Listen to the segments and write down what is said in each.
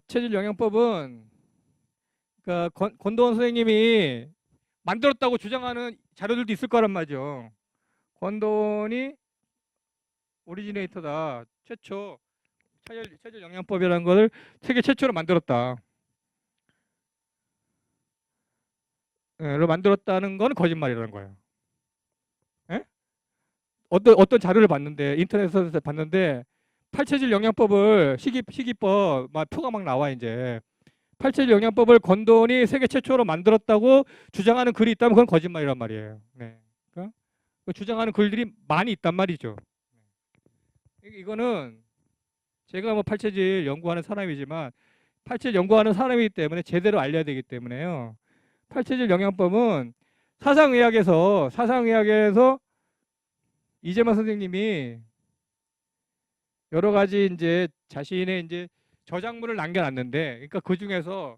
체질 영양법은 권도원 선생님이 만들었다고 주장하는 자료들도 있을 거란 말이죠. 권도원이 오리지네이터다. 최초 체질 영양법이라는 것을 세계 최초로 만들었다. 를 만들었다는 건 거짓말이라는 거예요. 예? 어떤 자료를 봤는데 인터넷에서 봤는데 팔체질 영양법을 시기법 막 표가 막 나와 이제 팔체질 영양법을 권도원이 세계 최초로 만들었다고 주장하는 글이 있다면 그건 거짓말이란 말이에요. 네. 그러니까 그 주장하는 글들이 많이 있단 말이죠. 이거는 제가 뭐 팔체질 연구하는 사람이지만 팔체질 연구하는 사람이기 때문에 제대로 알려야 되기 때문에요. 팔체질 영양법은 사상의학에서 이재만 선생님이 여러 가지 이제 자신의 이제 저작물을 남겨놨는데, 그러니까 그 중에서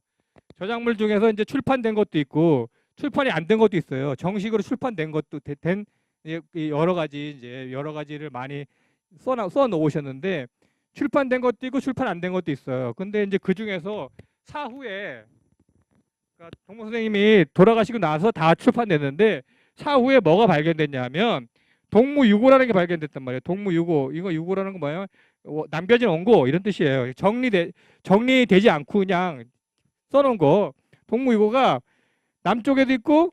저작물 중에서 이제 출판된 것도 있고 출판이 안 된 것도 있어요. 정식으로 출판된 것도 된 여러 가지를 많이 써 놓으셨는데 출판된 것도 있고 출판 안 된 것도 있어요. 근데 이제 그 중에서 사후에 그러니까 동무 선생님이 돌아가시고 나서 다 출판됐는데 사후에 뭐가 발견됐냐면 동무유고라는 게 발견됐단 말이에요. 동무유고. 이거 유고라는 건 뭐예요? 남겨진 원고 이런 뜻이에요. 정리되지 않고 그냥 써놓은 거. 동무유고가 남쪽에도 있고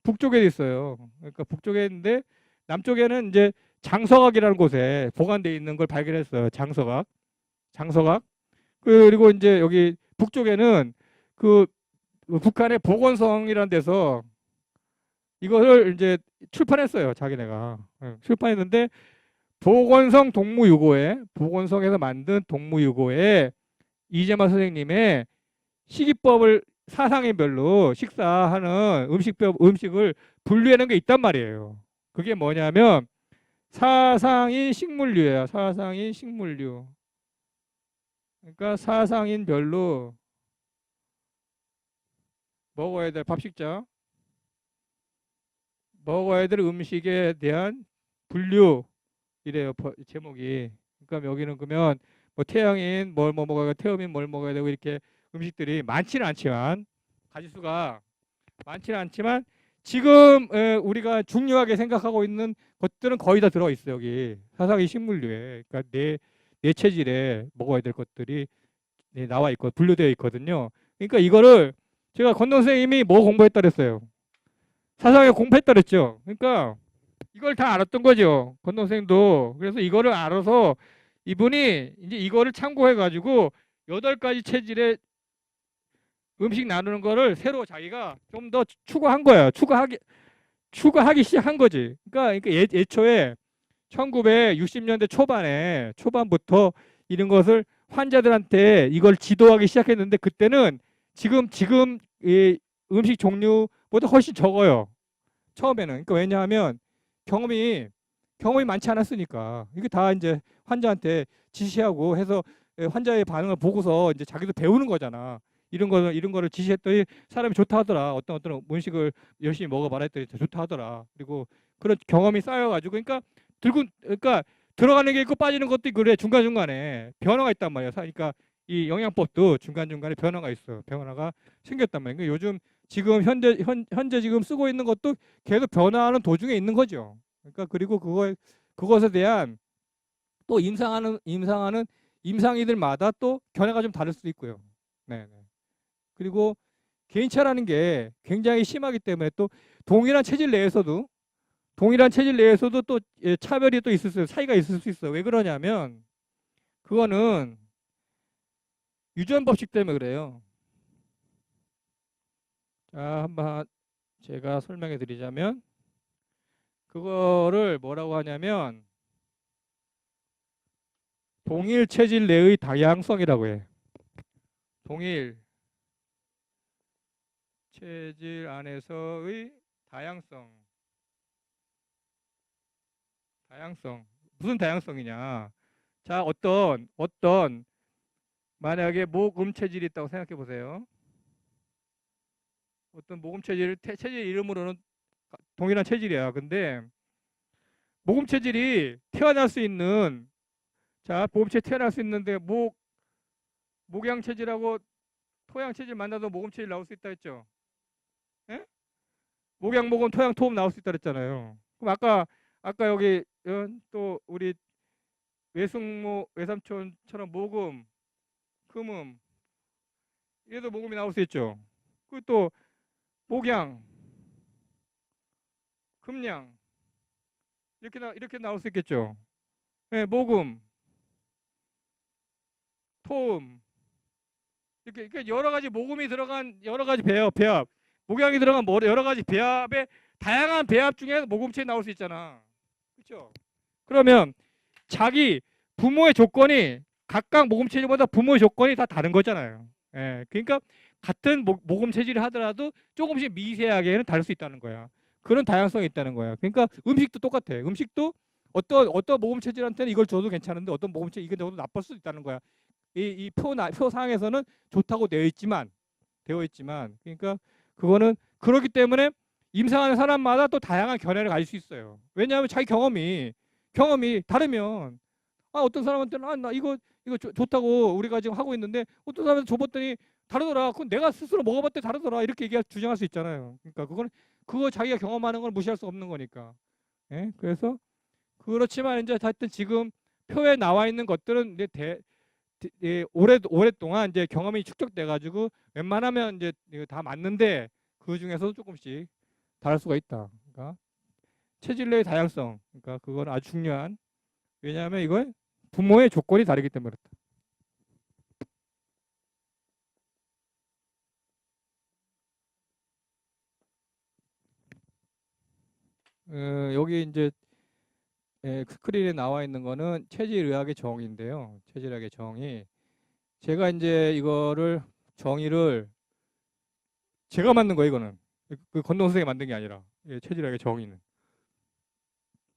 북쪽에도 있어요. 그러니까 북쪽에 있는데 남쪽에는 이제 장서각이라는 곳에 보관되어 있는 걸 발견했어요. 장서각. 그리고 이제 여기 북쪽에는 그 북한의 보건성이라는 데서 이거를 이제 출판했어요. 자기네가. 출판했는데 보건성에서 만든 동무유고에 이재만 선생님의 식이법을 사상인별로 식사하는 음식을 분류하는 게 있단 말이에요. 그게 뭐냐면 사상인 식물류예요. 사상인 식물류. 그러니까 사상인별로 먹어야 될 밥식자, 먹어야 될 음식에 대한 분류 이래요. 제목이. 그러니까 여기는 그러면 뭐 태양인 뭘 먹어야 되고 태음인 뭘 먹어야 되고 이렇게 음식들이 많지는 않지만 가지수가 많지는 않지만 지금 우리가 중요하게 생각하고 있는 것들은 거의 다 들어 있어요. 여기 사상의 식물류에. 그러니까 내 체질에 먹어야 될 것들이 나와 있고 분류되어 있거든요. 그러니까 이거를 제가 권동 선생님이 뭐 공부했다 그랬어요. 사상에 공부했다 그랬죠. 그러니까 이걸 다 알았던 거죠. 권동 선생님도. 그래서 이거를 알아서 이분이 이제 이거를 참고해 가지고 8가지 체질의 음식 나누는 거를 새로 자기가 좀 더 추구한 거예요. 추구하기 시작한 거지. 그러니까 애초에 1960년대 초반부터 이런 것을 환자들한테 이걸 지도하기 시작했는데 그때는 지금 이 음식 종류보다 훨씬 적어요. 처음에는. 그러니까 왜냐하면 경험이 많지 않았으니까. 이게 다 이제 환자한테 지시하고 해서 환자의 반응을 보고서 이제 자기도 배우는 거잖아. 이런 거를 지시했더니 사람이 좋다 하더라. 어떤 음식을 열심히 먹어봐라 했더니 좋다 하더라. 그리고 그런 경험이 쌓여가지고 그러니까 들어가는 게 있고 빠지는 것도 있고 그래. 중간중간에 변화가 있단 말이야. 그러니까 이 영양법도 중간중간에 변화가 있어. 변화가 생겼단 말이야. 그러니까 요즘 지금 현재 지금 쓰고 있는 것도 계속 변화하는 도중에 있는 거죠. 그러니까 그리고 그것에 대한 또 임상하는 임상이들마다 또 견해가 좀 다를 수도 있고요. 네. 그리고 개인차라는 게 굉장히 심하기 때문에 또 동일한 체질 내에서도 또 차별이 또 있을 수 차이가 있을 수 있어요. 왜 그러냐면 그거는 유전 법칙 때문에 그래요. 자, 한번 제가 설명해 드리자면 그거를 뭐라고 하냐면 동일 체질 내의 다양성이라고 해. 동일 체질 안에서의 다양성. 무슨 다양성이냐? 자, 어떤 만약에 목음 체질이 있다고 생각해 보세요. 어떤 목음 체질 이름으로는 동일한 체질이야. 근데 목음 체질이 태어날 수 있는 자, 보험체 태어날 수 있는데 목양 체질하고 토양 체질 만나도 모금 체질 나올 수 있다 했죠. 예? 목양 모금 토양 토음 나올 수 있다 그랬잖아요. 그럼 아까 여기 또 우리 외숙모 외삼촌처럼 모금 금음 이래도 모금이 나올 수 있죠. 그리고 또 목양 금양 이렇게 나올 수 있겠죠. 예, 모금 토음 이렇게 여러 가지 모금이 들어간 여러 가지 배합 목양이 들어간 여러 가지 배합의 다양한 배합 중에 모금체에 나올 수 있잖아. 그렇죠? 그러면 자기 부모의 조건이 각각 모금 체질마다 부모의 조건이 다 다른 거잖아요. 예, 그러니까 같은 모금 체질을 하더라도 조금씩 미세하게는 다를 수 있다는 거야. 그런 다양성이 있다는 거야. 그러니까 음식도 똑같아. 음식도 어떤 모금 체질한테는 이걸 줘도 괜찮은데 어떤 모금 체질 이건 줘도 나쁠 수도 있다는 거야. 이 표상에서는 좋다고 되어 있지만 그러니까 그거는 그렇기 때문에 임상하는 사람마다 또 다양한 견해를 가질 수 있어요. 왜냐하면 자기 경험이 다르면 어떤 사람한테는 나 이거 좋다고 우리가 지금 하고 있는데 어떤 사람한테 줘봤더니 다르더라. 그건 내가 스스로 먹어봤더니 다르더라. 이렇게 주장할 수 있잖아요. 그러니까 그거 자기가 경험하는 걸 무시할 수 없는 거니까. 예? 그래서 그렇지만 이제 하여튼 지금 표에 나와 있는 것들은 이제 오랫동안 이제 경험이 축적돼 가지고 웬만하면 이제 이거 다 맞는데 그 중에서도 조금씩 다를 수가 있다. 그러니까 체질 내의 다양성. 그러니까 그건 아주 중요한. 왜냐하면 이건 부모의 조건이 다르기 때문에 그렇다. 여기 이제 스크린에 나와 있는 거는 체질의학의 정의인데요. 체질의학의 정의. 제가 이제 이거를 정의를 제가 만든 거예요. 이거는 그 건동 선생이 만든 게 아니라 체질의학의 정의는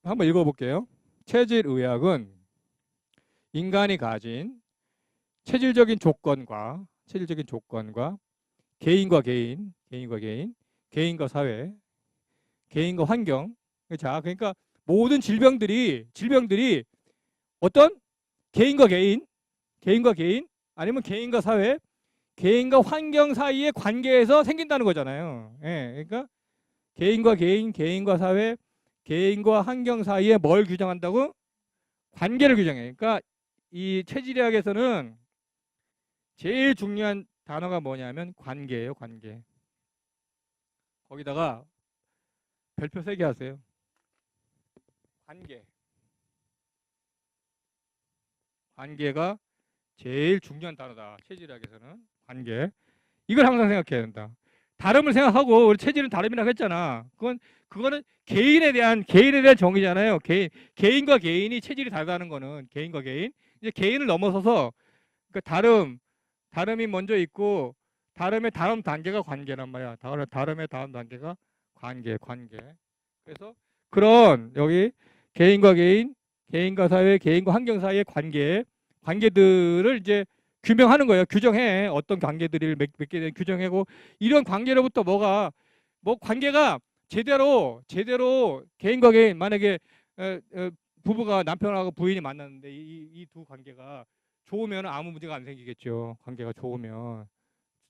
한번 읽어볼게요. 체질의학은 인간이 가진 체질적인 조건과 개인과 개인과 사회, 개인과 환경. 자, 그러니까 모든 질병들이 어떤 개인과 개인 아니면 개인과 사회, 개인과 환경 사이의 관계에서 생긴다는 거잖아요. 예, 그러니까 개인과 사회, 개인과 환경 사이에 뭘 규정한다고? 관계를 규정해. 그러니까 이 체질의학에서는 제일 중요한 단어가 뭐냐면 관계예요, 관계. 거기다가 별표 3개 하세요. 관계가 제일 중요한 단어다. 체질학에서는 관계. 이걸 항상 생각해야 된다. 다름을 생각하고 우리 체질은 다름이라고 했잖아. 그거는 개인에 대한 정의잖아요. 개인과 개인이 체질이 다르다는 거는 개인과 개인. 이제 개인을 넘어서서 그 다름이 먼저 있고 다름의 다음 단계가 관계란 말이야. 다름의 다음 단계가 관계. 그래서 그런 여기 개인과 개인, 개인과 사회, 개인과 환경 사이의 관계들을 이제 규명하는 거예요. 규정해. 어떤 관계들을 맺게 규정하고 이런 관계로부터 관계가 제대로 개인과 개인 만약에 부부가 남편하고 부인이 만났는데 이 두 관계가 좋으면 아무 문제가 안 생기겠죠. 관계가 좋으면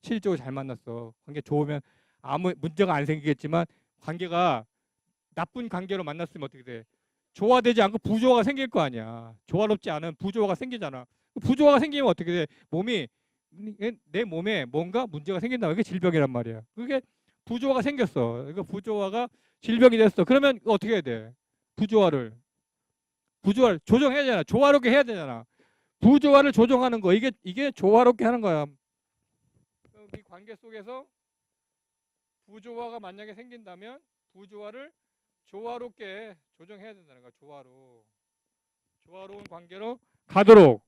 실질적으로 잘 만났어. 관계 좋으면 아무 문제가 안 생기겠지만 관계가 나쁜 관계로 만났으면 어떻게 돼? 조화되지 않고 부조화가 생길 거 아니야. 조화롭지 않은 부조화가 생기잖아. 부조화가 생기면 어떻게 돼? 내 몸에 뭔가 문제가 생긴다. 이게 질병이란 말이야. 그게 부조화가 생겼어. 그러니까 부조화가 질병이 됐어. 그러면 어떻게 해야 돼? 부조화를 조정해야 되잖아. 조화롭게 해야 되잖아. 부조화를 조정하는 거 이게 조화롭게 하는 거야. 이 관계 속에서 부조화가 만약에 생긴다면 부조화를 조화롭게 조정해야 된다는 거야. 조화로운 관계로 가도록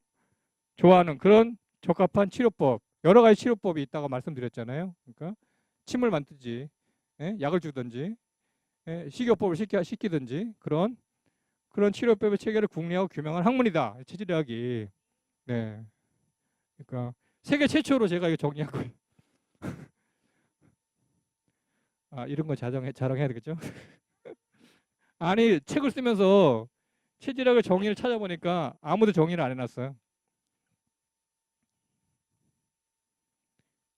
좋아하는 그런 적합한 치료법. 여러 가지 치료법이 있다고 말씀드렸잖아요. 그러니까 침을 만든지 약을 주든지 식이요법을 시키든지 그런 치료법의 체계를 궁리하고 규명한 학문이다. 체질의학이. 네. 그러니까 세계 최초로 제가 이거 정리하고 이런 거 자랑해야 되겠죠? 아니 책을 쓰면서 체질학의 정의를 찾아보니까 아무도 정의를 안 해놨어요.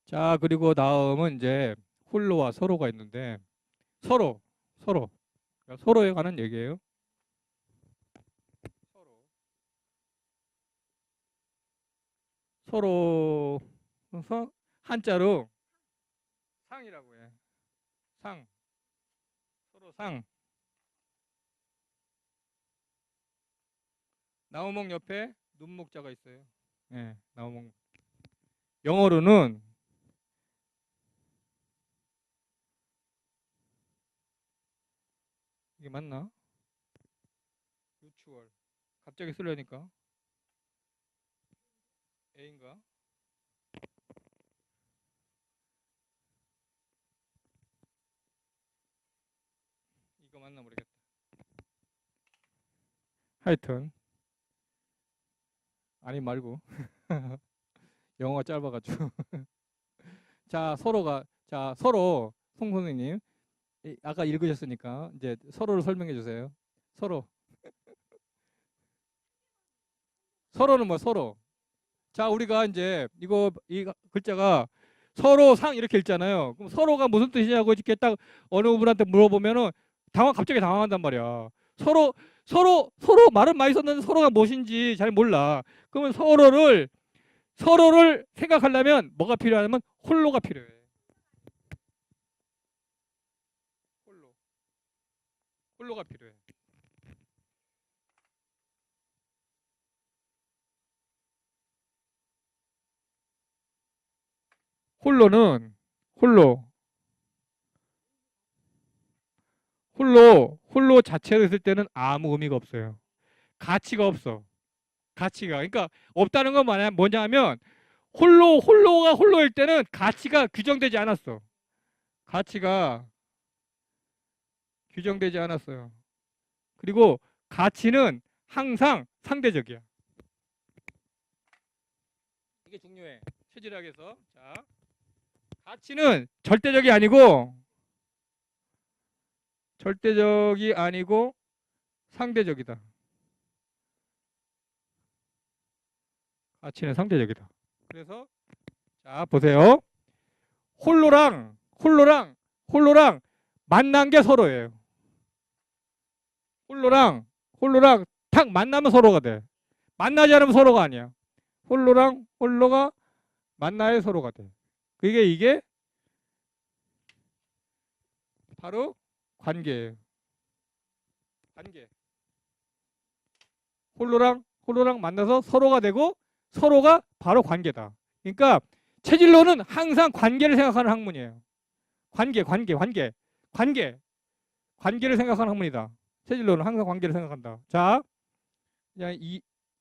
자, 그리고 다음은 이제 홀로와 서로가 있는데 서로 그러니까 서로에 관한 얘기예요. 서로 그래서 한자로 상이라고 해. 상. 서로 상. 나우목 옆에 눈목자가 있어요. 예, 나우목. 영어로는 이게 맞나? 유추얼. 갑자기 쓰려니까 A인가? 이거 맞나 모르겠다. 하여튼 아니 말고 영어가 짧아가지고 자 서로 송 선생님 아까 읽으셨으니까 이제 서로를 설명해 주세요. 서로 서로는 뭐 서로 자 우리가 이제 이 글자가 서로 상 이렇게 읽잖아요. 그럼 서로가 무슨 뜻이냐고 이렇게 딱 어느 분한테 물어보면은 갑자기 당황한단 말이야. 서로 말은 많이 썼는데 서로가 무엇인지 잘 몰라. 그러면 서로를 생각하려면 뭐가 필요하냐면 홀로가 필요해. 홀로가 필요해. 홀로는 홀로 자체로 있을 때는 아무 의미가 없어요. 가치가 없어. 가치가. 그러니까 없다는 건 뭐냐면 홀로가 홀로일 때는 가치가 규정되지 않았어. 가치가 규정되지 않았어요. 그리고 가치는 항상 상대적이야. 이게 중요해. 체질학에서. 자, 가치는 절대적이 아니고 상대적이다. 가치는 상대적이다. 그래서 자, 보세요. 홀로랑 만난 게 서로예요. 홀로랑 탁 만나면 서로가 돼. 만나지 않으면 서로가 아니야. 홀로가 만나야 서로가 돼. 이게 바로 관계예요. 관계. 홀로랑 만나서 서로가 되고 서로가 바로 관계다. 그러니까 체질론은 항상 관계를 생각하는 학문이에요. 관계를 생각하는 학문이다. 체질론은 항상 관계를 생각한다. 자, 그냥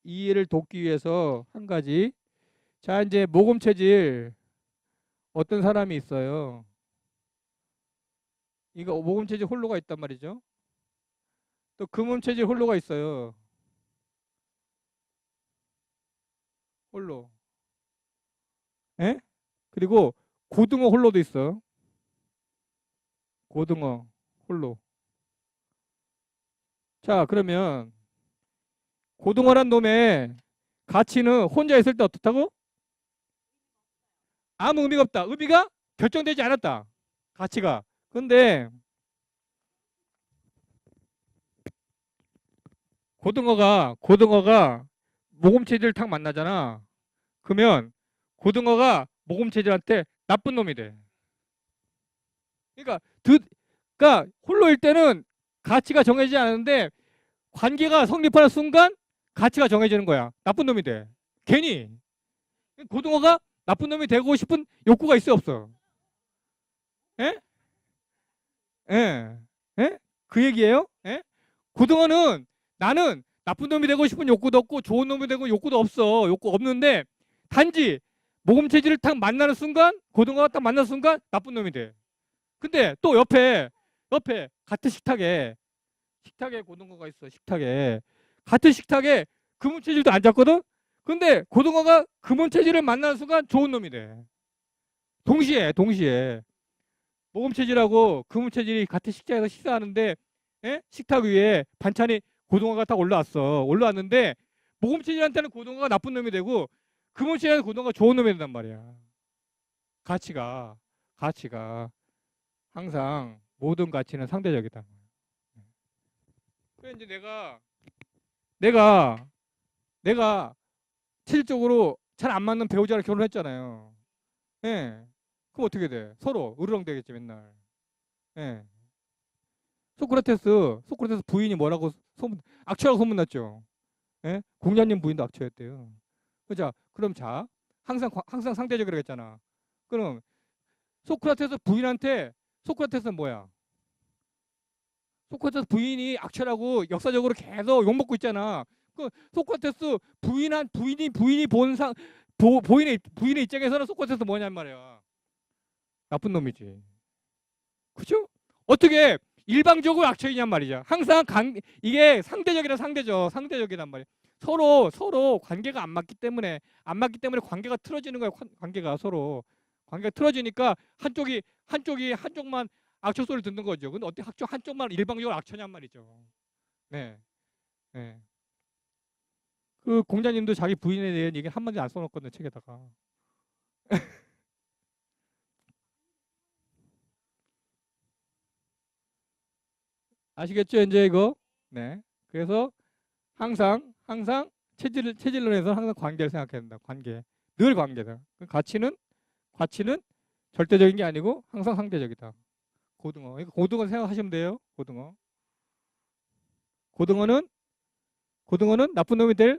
이해를 돕기 위해서 한 가지. 자, 이제 모금 체질 어떤 사람이 있어요. 이거 모금 체질 홀로가 있단 말이죠. 또 금음 체질 홀로가 있어요. 홀로. 예? 그리고 고등어 홀로도 있어. 고등어 홀로. 자, 그러면 고등어란 놈의 가치는 혼자 있을 때 어떻다고? 아무 의미가 없다. 의미가 결정되지 않았다. 가치가. 근데 고등어가 모금체질을 탁 만나잖아. 그러면 고등어가 모금체질한테 나쁜 놈이 돼. 그러니까 홀로일 때는 가치가 정해지지 않았는데 관계가 성립하는 순간 가치가 정해지는 거야. 나쁜 놈이 돼. 괜히 고등어가 나쁜 놈이 되고 싶은 욕구가 있어 없어? 예? 예? 예? 그 얘기예요? 예? 고등어는 나는 나쁜 놈이 되고 싶은 욕구도 없고 좋은 놈이 되고 욕구도 없어. 욕구 없는데 단지 모금 체질을 딱 만나는 순간 고등어가 딱 만나는 순간 나쁜 놈이 돼. 근데 또 옆에 같은 식탁에 고등어가 있어. 식탁에 같은 식탁에 금은 체질도 앉았거든. 근데 고등어가 금은 체질을 만나는 순간 좋은 놈이 돼. 동시에 모금 체질하고 금은 체질이 같은 식탁에서 식사하는데 식탁 위에 반찬이 고등어가 딱 올라왔는데 모금 체질한테는 고등어가 나쁜 놈이 되고 금은 체질한테는 고등어가 좋은 놈이 된단 말이야. 가치가 항상 모든 가치는 상대적이다. 그래 이제 내가 실질적으로 잘 안 맞는 배우자랑 결혼했잖아요. 예. 그럼 어떻게 돼? 서로 으르렁대겠지 맨날. 예. 소크라테스 부인이 뭐라고 악취라고 소문났죠. 예? 공자님 부인도 악취였대요. 자, 그럼 자, 항상 상대적이라고 했잖아. 그럼 소크라테스 부인한테 소크라테스는 뭐야? 소크라테스 부인이 악취라고 역사적으로 계속 욕먹고 있잖아. 그 소크라테스 부인이 본 부인의 입장에서는 소크라테스 뭐냔 말이야. 나쁜 놈이지. 그죠? 어떻게 일방적으로 악취이냔 말이죠. 항상 이게 상대적이란 말이야. 서로 관계가 안 맞기 때문에 관계가 틀어지는 거야. 관계가 틀어지니까 한쪽만 악처 소리를 듣는 거죠. 근데 어떻게 한쪽만 일방적으로 악처냔 말이죠. 네, 네. 그 공자님도 자기 부인에 대한 얘기 한마디 안 써놓거든요, 책에다가. 아시겠죠, 이제 이거? 네. 그래서 항상 체질론에서 항상 관계를 생각해야 된다. 늘 관계다. 그 가치는 절대적인 게 아니고 항상 상대적이다. 고등어. 이거 고등어 생각하시면 돼요. 고등어는 고등어는 나쁜 놈이 될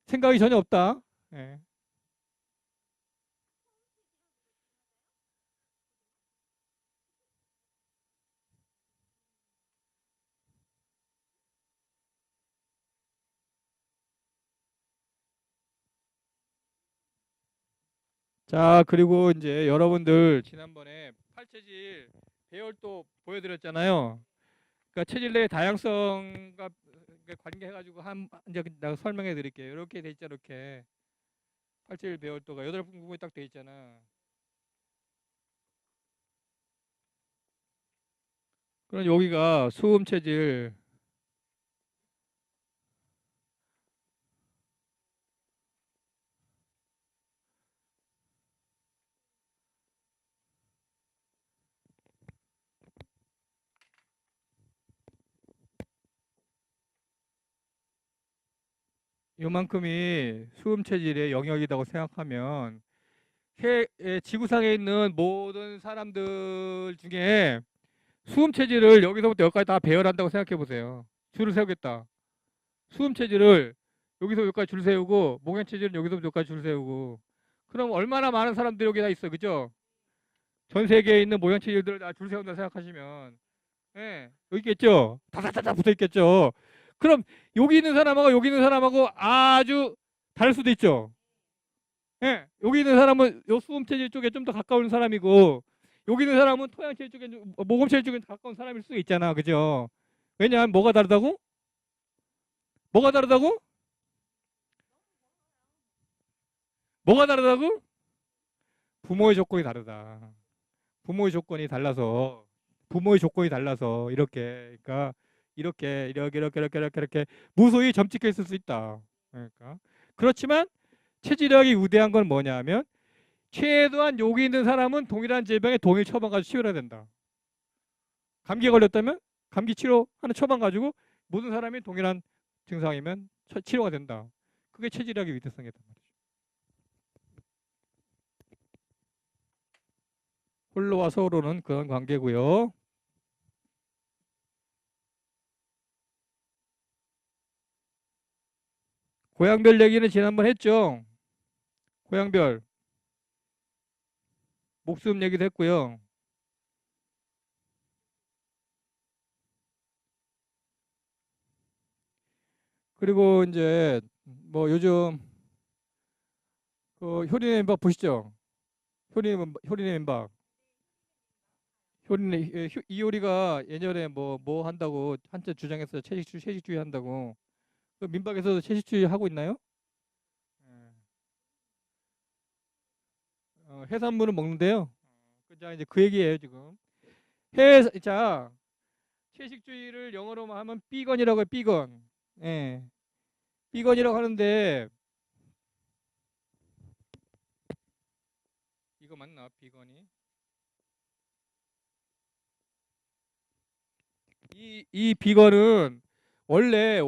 생각이 전혀 없다. 예. 자, 그리고 이제 여러분들 지난번에 팔체질 배열도 보여드렸잖아요. 그러니까 체질 내 다양성과 관계해가지고 이제 내가 설명해 드릴게요. 이렇게 돼 있죠, 이렇게 팔체질 배열도가 8부분이 딱 돼 있잖아. 그럼 여기가 수음 체질. 요만큼이 수음 체질의 영역이라고 생각하면 지구상에 있는 모든 사람들 중에 수음 체질을 여기서부터 여기까지 다 배열한다고 생각해 보세요. 줄을 세우겠다. 수음 체질을 여기서 여기까지 줄 세우고 목양 체질은 여기서부터 여기까지 줄 세우고 그럼 얼마나 많은 사람들이 여기 다 있어, 그죠? 전 세계에 있는 모양 체질들을 다 줄 세운다 생각하시면 예, 여기 있겠죠? 다다다다 붙어 있겠죠? 그럼 여기 있는 사람하고 아주 다를 수도 있죠. 예, 여기 있는 사람은 요 수음 체질 쪽에 좀 더 가까운 사람이고 여기 있는 사람은 토양 체질 쪽에 모금 체질 쪽에 가까운 사람일 수도 있잖아, 그죠? 왜냐하면 뭐가 다르다고? 뭐가 다르다고? 뭐가 다르다고? 부모의 조건이 다르다. 부모의 조건이 달라서 이렇게 그러니까 이렇게 무소히 점찍혀 있을 수 있다. 그러니까 그렇지만 체질학이 우대한 건 뭐냐면 최소한 여기 있는 사람은 동일한 질병에 동일 처방 가지고 치료해야 된다. 감기에 걸렸다면 감기 치료하는 처방 가지고 모든 사람이 동일한 증상이면 치료가 된다. 그게 체질학의 위대성이다 말이죠. 홀로와 서로는 그런 관계고요. 고양별 얘기는 지난번 했죠. 고양별 목숨 얘기도 했고요. 그리고 이제 뭐 요즘 그 효린의 멤버 보시죠. 효린의 멤버 이효리가 예전에 뭐 한다고 한때 주장해서 채식주의 한다고 그 민박에서도 채식주의 하고 있나요? 예. 해산물은 먹는데요. 자 이제 그 얘기예요 지금. 자 채식주의를 영어로 하면 비건이라고 해요. 비건. 예. 비건이라고 하는데 이거 맞나? 비건이 이 비건은 원래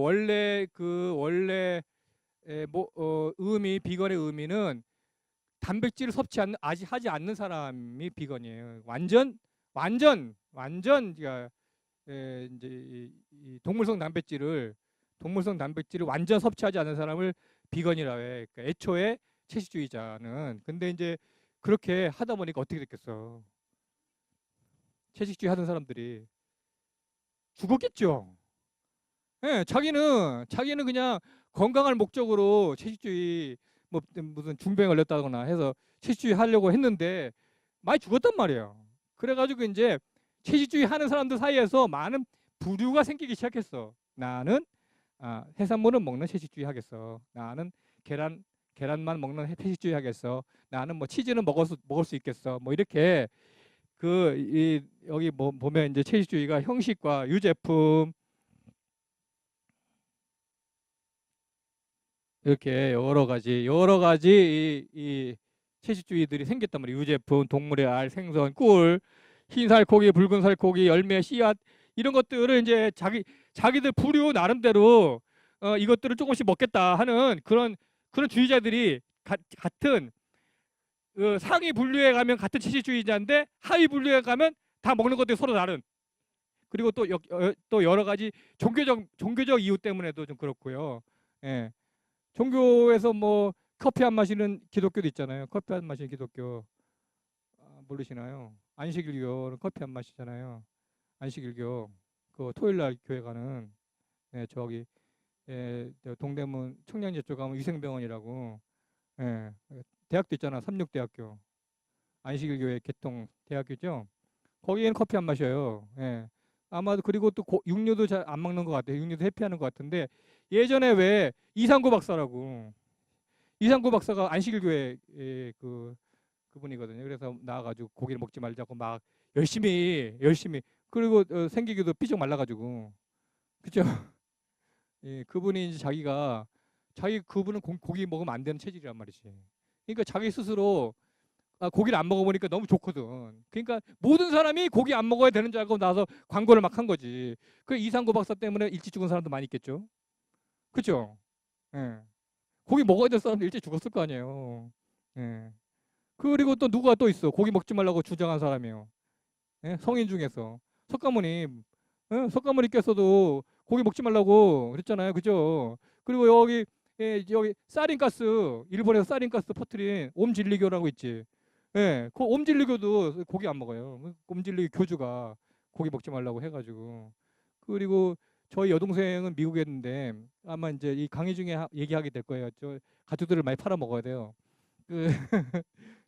의미 비건의 의미는 단백질을 아직 하지 않는 사람이 비건이에요. 완전 그러니까 이제 이 동물성 단백질을 완전 섭취하지 않는 사람을 비건이라고 해. 그러니까 애초에 채식주의자는. 근데 이제 그렇게 하다 보니까 어떻게 됐겠어? 채식주의 하던 사람들이 죽었겠죠. 예, 자기는 그냥 건강할 목적으로 채식주의 뭐 무슨 중병에 걸렸다거나 해서 채식주의 하려고 했는데 많이 죽었단 말이에요. 그래가지고 이제 채식주의 하는 사람들 사이에서 많은 부류가 생기기 시작했어. 나는 해산물은 먹는 채식주의 하겠어. 나는 계란만 먹는 채식주의 하겠어. 나는 뭐 치즈는 먹을 수 있겠어. 뭐 이렇게 여기 뭐 보면 이제 채식주의가 형식과 유제품 이렇게 여러 가지 이 채식주의들이 생겼단 말이에요. 유제품, 동물의 알, 생선, 꿀, 흰 살코기, 붉은 살코기, 열매, 씨앗 이런 것들을 이제 자기들 부류 나름대로 이것들을 조금씩 먹겠다 하는 그런 주의자들이 같은 상위 분류에 가면 같은 채식주의자인데 하위 분류에 가면 다 먹는 것들이 서로 다른. 그리고 또 여러 가지 종교적 이유 때문에도 좀 그렇고요. 예. 종교에서 뭐 커피 안 마시는 기독교도 있잖아요. 커피 안 마시는 기독교 모르시나요? 안식일교는 커피 안 마시잖아요. 안식일교 그 토요일 날 교회 가는 저기 동대문 청량리 쪽 가면 위생병원이라고 대학도 있잖아. 삼육대학교 안식일교회 개통 대학교죠. 거기에는 커피 안 마셔요. 아마도 그리고 또 육류도 잘 안 먹는 것 같아요. 육류도 회피하는 것 같은데 예전에 왜 이상구 박사라고 이상구 박사가 안식일교회 그분이거든요. 그래서 나와가지고 고기를 먹지 말자고 막 열심히 그리고 생기기도 삐쩍 말라가지고 그죠? 예, 그분이 이제 그분은 고기 먹으면 안 되는 체질이란 말이지. 그러니까 자기 스스로 고기를 안 먹어보니까 너무 좋거든. 그러니까 모든 사람이 고기 안 먹어야 되는 줄 알고 나서 광고를 막 한 거지. 그 이상구 박사 때문에 일찍 죽은 사람도 많이 있겠죠. 그죠? 예. 고기 먹어야 될 사람도 일찍 죽었을 거 아니에요. 예. 그리고 또 누가 또 있어. 고기 먹지 말라고 주장한 사람이에요. 예? 성인 중에서. 석가모니. 석가모니께서도 고기 먹지 말라고 그랬잖아요. 그죠? 그리고 여기 일본에서 사린가스 퍼뜨린 옴진리교라고 있지. 예, 그 옴진리교도 고기 안 먹어요. 옴진리교 교주가 고기 먹지 말라고 해가지고. 그리고 저희 여동생은 미국에 있는데 아마 이제 이 강의 중에 얘기하게 될 거예요. 저 가족들을 많이 팔아 먹어야 돼요. 그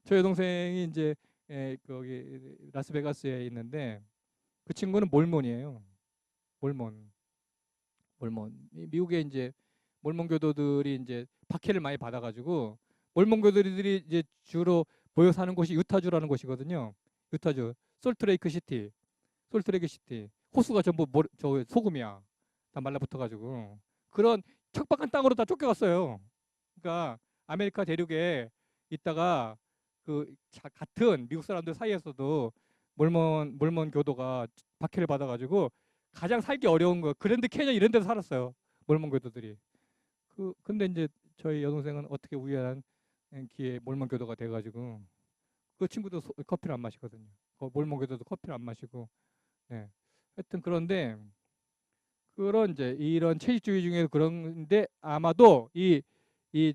저희 여동생이 이제 거기 라스베가스에 있는데 그 친구는 몰몬이에요. 몰몬. 미국에 이제 몰몬 교도들이 이제 박해를 많이 받아가지고 몰몬 교도들이 이제 주로 모여 사는 곳이 유타주라는 곳이거든요. 유타주, 솔트레이크 시티. 호수가 전부 저 소금이야. 다 말라붙어가지고 그런 척박한 땅으로 다 쫓겨갔어요. 그러니까 아메리카 대륙에 있다가 같은 미국 사람들 사이에서도 몰몬 교도가 박해를 받아가지고 가장 살기 어려운 거 그랜드 캐년 이런 데서 살았어요. 몰몬 교도들이. 근데 이제 저희 여동생은 어떻게 우연한 기회에 몰몬 교도가 돼가지고 그 친구도 커피를 안 마시거든요. 몰몬 교도도 커피를 안 마시고. 네. 하여튼 그런데 이제 이런 채식주의 중에서 그런데 아마도 이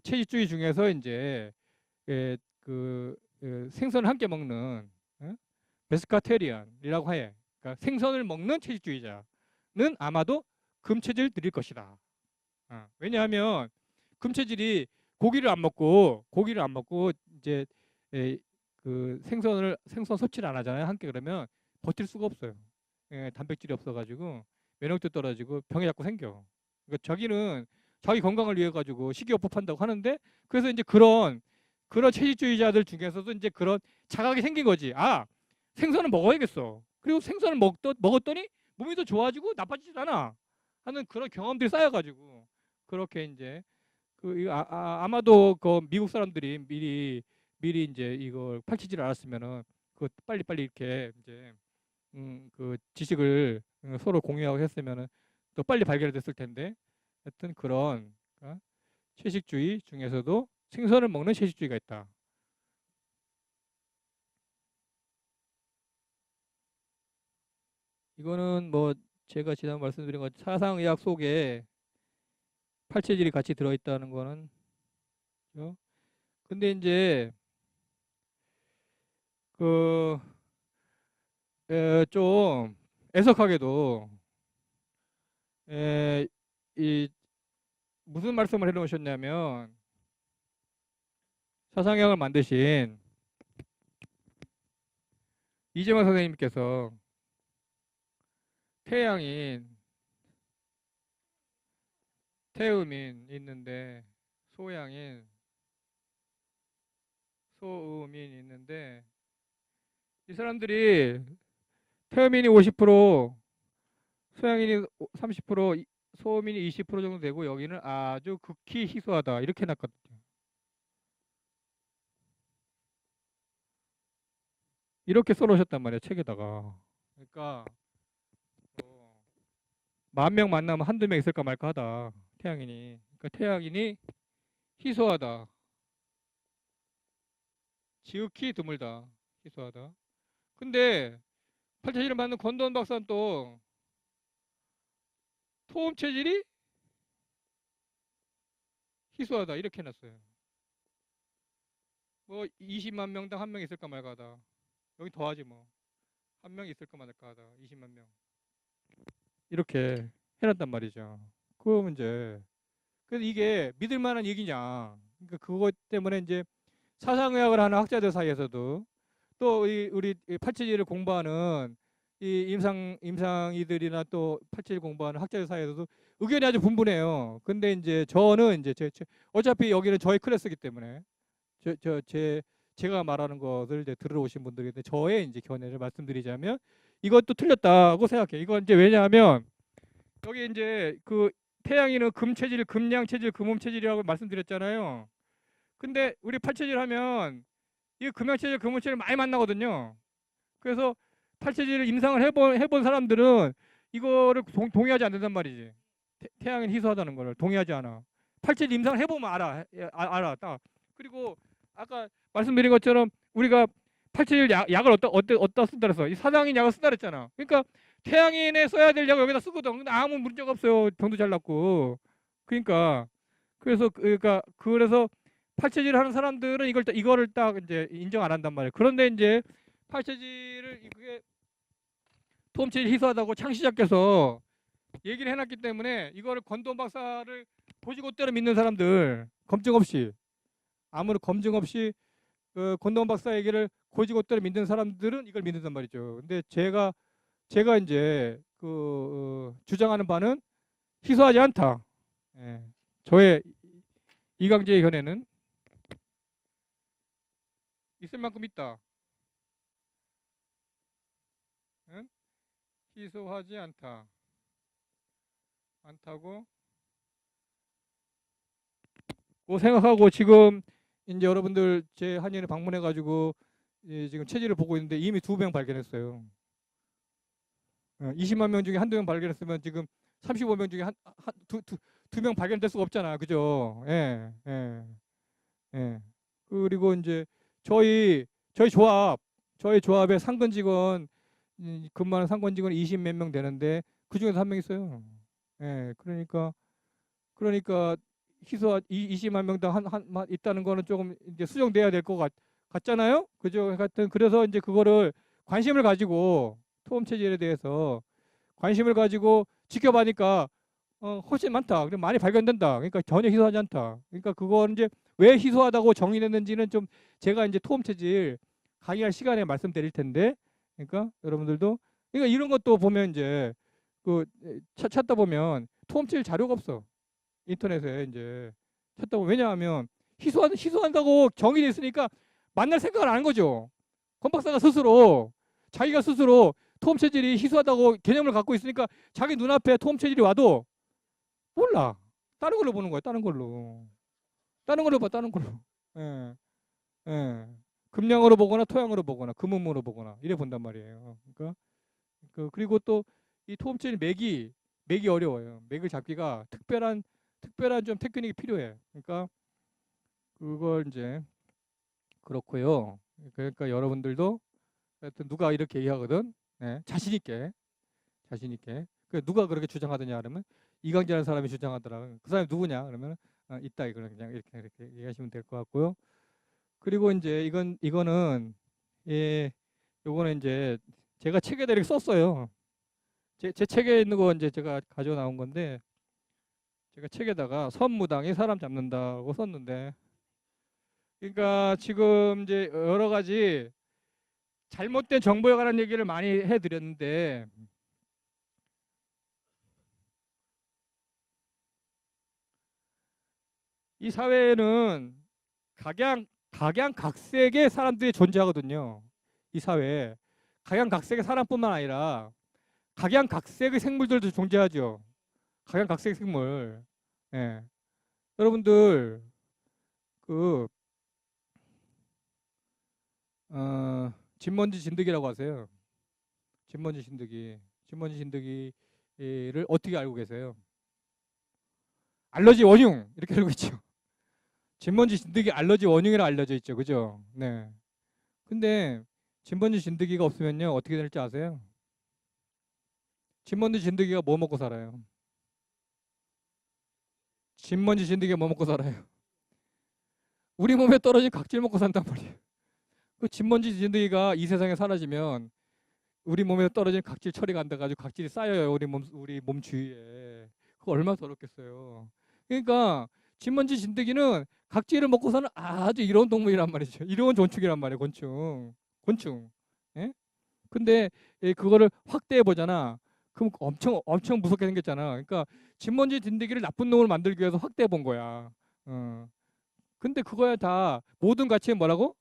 채식주의 중에서 이제 생선을 함께 먹는 베스카테리안이라고 해. 그러니까 생선을 먹는 채식주의자는 아마도 금체질 드릴 것이다. 왜냐하면 금체질이 고기를 안 먹고 이제 생선 섭취를 안 하잖아요. 함께 그러면 버틸 수가 없어요. 단백질이 없어가지고 면역도 떨어지고 병이 자꾸 생겨. 그러니까 자기는 자기 건강을 위해 가지고 식이요법 한다고 하는데 그래서 이제 그런 채식주의자들 중에서도 이제 그런 자각이 생긴 거지. 생선을 먹어야겠어. 그리고 생선을 먹었더니 몸이 더 좋아지고 나빠지지 않아 하는 그런 경험들이 쌓여가지고 그렇게 이제 아마도 그 미국 사람들이 미리 미리 이제 이걸 밝히지를 않았으면은 그 빨리빨리 이렇게 이제 그 지식을 서로 공유하고 했으면은 또 빨리 발견이 됐을 텐데 하여튼 그런 채식주의 중에서도 생선을 먹는 채식주의가 있다. 이거는 뭐 제가 지난 말씀드린 것 사상의학 속에 팔체질이 같이 들어있다는 거는 근데 이제 그 좀 애석하게도 이 무슨 말씀을 해놓으셨냐면 사상의학을 만드신 이재만 선생님께서 태양인 태음인 있는데 소양인 소음인 있는데 이 사람들이 태음인이 50% 소양인이 30% 소음인이 20% 정도 되고 여기는 아주 극히 희소하다 이렇게 해놨거든요. 이렇게 써놓으셨단 말이에요 책에다가. 그러니까 10,000명 만나면 한두 명 있을까 말까 하다 태양인이. 그러니까 태양인이 희소하다 지극히 드물다 희소하다. 근데 팔체질을 만든 권도원 박사는 또 토음 체질이 희소하다 이렇게 해놨어요. 뭐 20만 명당 한 명 있을까 말까 하다. 여기 더하지 뭐. 한 명 있을까 말까 하다. 20만 명. 이렇게 해놨단 말이죠. 그 문제. 그래서 이게 믿을 만한 얘기냐. 그러니까 그것 때문에 이제 사상의학을 하는 학자들 사이에서도 또 우리 팔체질을 공부하는 이 임상이들이나 또 팔체질 공부하는 학자들 사이에서도 의견이 아주 분분해요. 근데 이제 저는 이제 어차피 여기는 저의 클래스이기 때문에 제가 말하는 것을 이제 들으러 오신 분들인데 저의 이제 견해를 말씀드리자면 이것도 틀렸다고 생각해요. 이건 이제 왜냐하면 여기 이제 그 태양이는 금체질, 금양체질, 금음체질이라고 말씀드렸잖아요. 근데 우리 팔체질 하면 이 금양체질, 금음체질 많이 만나거든요. 그래서 팔체질을 임상을 해본 사람들은 이거를 동의하지 않는단 말이지. 태양은 희소하다는 거를 동의하지 않아. 팔체질 임상을 해보면 알아. 알아. 딱. 그리고 아까 말씀드린 것처럼 우리가 팔체질 약을 어디다 쓴다 그랬어. 이 사상인 약을 쓴다 그랬잖아. 그러니까 태양인에 써야 될 약을 여기다 쓰거든. 근데 아무 문제가 없어요. 병도 잘 낫고. 그러니까 그래서 팔체질 하는 사람들은 이거를 딱 이제 인정 안 한단 말이에요. 그런데 이제 팔체질을 이게 토음체질 희소하다고 창시자께서 얘기를 해놨기 때문에 이거를 권도원 박사를 도지고대로 믿는 사람들 검증 없이 아무런 검증 없이 그 권도원 박사 얘기를 고지고대로 믿는 사람들은 이걸 믿는단 말이죠. 근데 제가 이제 주장하는 바는 희소하지 않다. 예. 저의 이강재의 견해는 있을 만큼 있다. 응? 희소하지 않다고 생각하고 지금 이제 여러분들 제 한의원에 방문해 가지고 지금 체질을 보고 있는데 이미 2명 발견했어요. 20만 명 중에 한두 명 발견했으면 지금 35명 중에 두 명 발견될 수가 없잖아. 그죠? 예. 예. 예. 그리고 이제 저희 조합의 상근 직원 근무하는 상근 직원 20 몇 명 되는데 그 중에서 한 명 있어요. 예. 그러니까 희소 20만 명당 한 있다는 거는 조금 이제 수정돼야 될 것 같잖아요. 그죠? 하여튼 그래서 이제 그거를 관심을 가지고 토음 체질에 대해서 관심을 가지고 지켜봐니까 훨씬 많다. 그리고 많이 발견된다. 그러니까 전혀 희소하지 않다. 그러니까 그거는 이제 왜 희소하다고 정의됐는지는 좀 제가 이제 토음 체질 강의할 시간에 말씀드릴 텐데, 그러니까 여러분들도 그러니까 이런 것도 보면 이제 그 찾다 보면 토음 체질 자료가 없어. 인터넷에 이제 찾다 보면 왜냐하면 희소한다고 정의돼 있으니까 만날 생각을 안 한 거죠. 권 박사가 자기가 스스로 토음 체질이 희소하다고 개념을 갖고 있으니까 자기 눈앞에 토음 체질이 와도 몰라. 다른 걸로 보는 거야. 다른 걸로 봐. 다른 걸로. 예. 예. 금량으로 보거나 토양으로 보거나 금음으로 보거나 이래 본단 말이에요. 그러니까 그리고 또 이 토음체는 맥이 어려워요. 맥을 잡기가 특별한 좀 테크닉이 필요해. 그러니까 그걸 이제 그렇고요. 그러니까 여러분들도 하여튼 누가 이렇게 얘기하거든. 네, 자신 있게. 누가 그렇게 주장하느냐 그러면 이강재라는 사람이 주장하더라. 그 사람이 누구냐 그러면 있다 이거는 그냥 이렇게 얘기하시면 될 것 같고요. 그리고 이제 이거는 예, 요거는 이제 제가 책에다 이렇게 썼어요. 제 책에 있는 거 이제 제가 가져 나온 건데 제가 책에다가 선무당이 사람 잡는다고 썼는데 그러니까 지금 이제 여러 가지 잘못된 정보에 관한 얘기를 많이 해드렸는데 이 사회에는 각양각색의 사람들이 존재하거든요. 이 사회에 각양각색의 사람뿐만 아니라 각양각색의 생물들도 존재하죠. 각양각색의 생물. 예. 여러분들 그 진먼지 진드기라고 하세요. 진먼지 진드기를 어떻게 알고 계세요? 알러지 원흉 이렇게 알고 있죠. 진먼지 진드기 알러지 원흉이라 알려져 있죠. 그죠? 네. 근데 진먼지 진드기가 없으면요 어떻게 될지 아세요? 진먼지 진드기가 뭐 먹고 살아요? 진먼지 진드기가 뭐 먹고 살아요? 우리 몸에 떨어진 각질 먹고 산단 말이에요. 그 진먼지 진드기가 이 세상에 사라지면 우리 몸에 떨어진 각질 처리가 안 돼가지고 각질이 쌓여요. 우리 몸 주위에. 그거 얼마나 더럽겠어요. 그러니까 진먼지 진드기는 각질을 먹고 사는 아주 이로운 동물이란 말이죠. 이로운 곤충이란 말이에요. 곤충. 예? 근데 그거를 확대해 보잖아. 그럼 엄청 무섭게 생겼잖아. 그러니까 진먼지 진드기를 나쁜 놈으로 만들기 위해서 확대해 본 거야. 어. 근데 그거야 다 모든 가치는 뭐라고?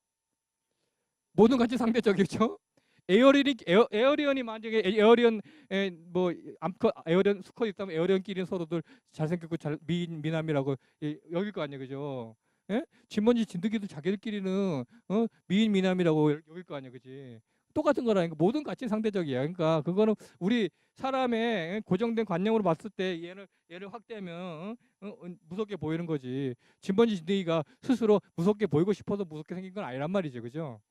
모든 가치 상대적이죠. 에어리언이 만약에 에어리언 뭐 암컷 에어리언 수컷 있다면 에어리언끼리는 서로들 잘생겼고 미남이라고 여길 거 아니에요, 그죠? 예? 진먼지 진드기도 자기들끼리는 미인 미남이라고 여길 거 아니에요, 그지? 똑같은 거라니까 모든 가치 상대적이야. 그러니까 그거는 우리 사람의 고정된 관념으로 봤을 때 얘를 확대하면 무섭게 보이는 거지. 진먼지 진드기가 스스로 무섭게 보이고 싶어서 무섭게 생긴 건 아니란 말이죠, 그죠?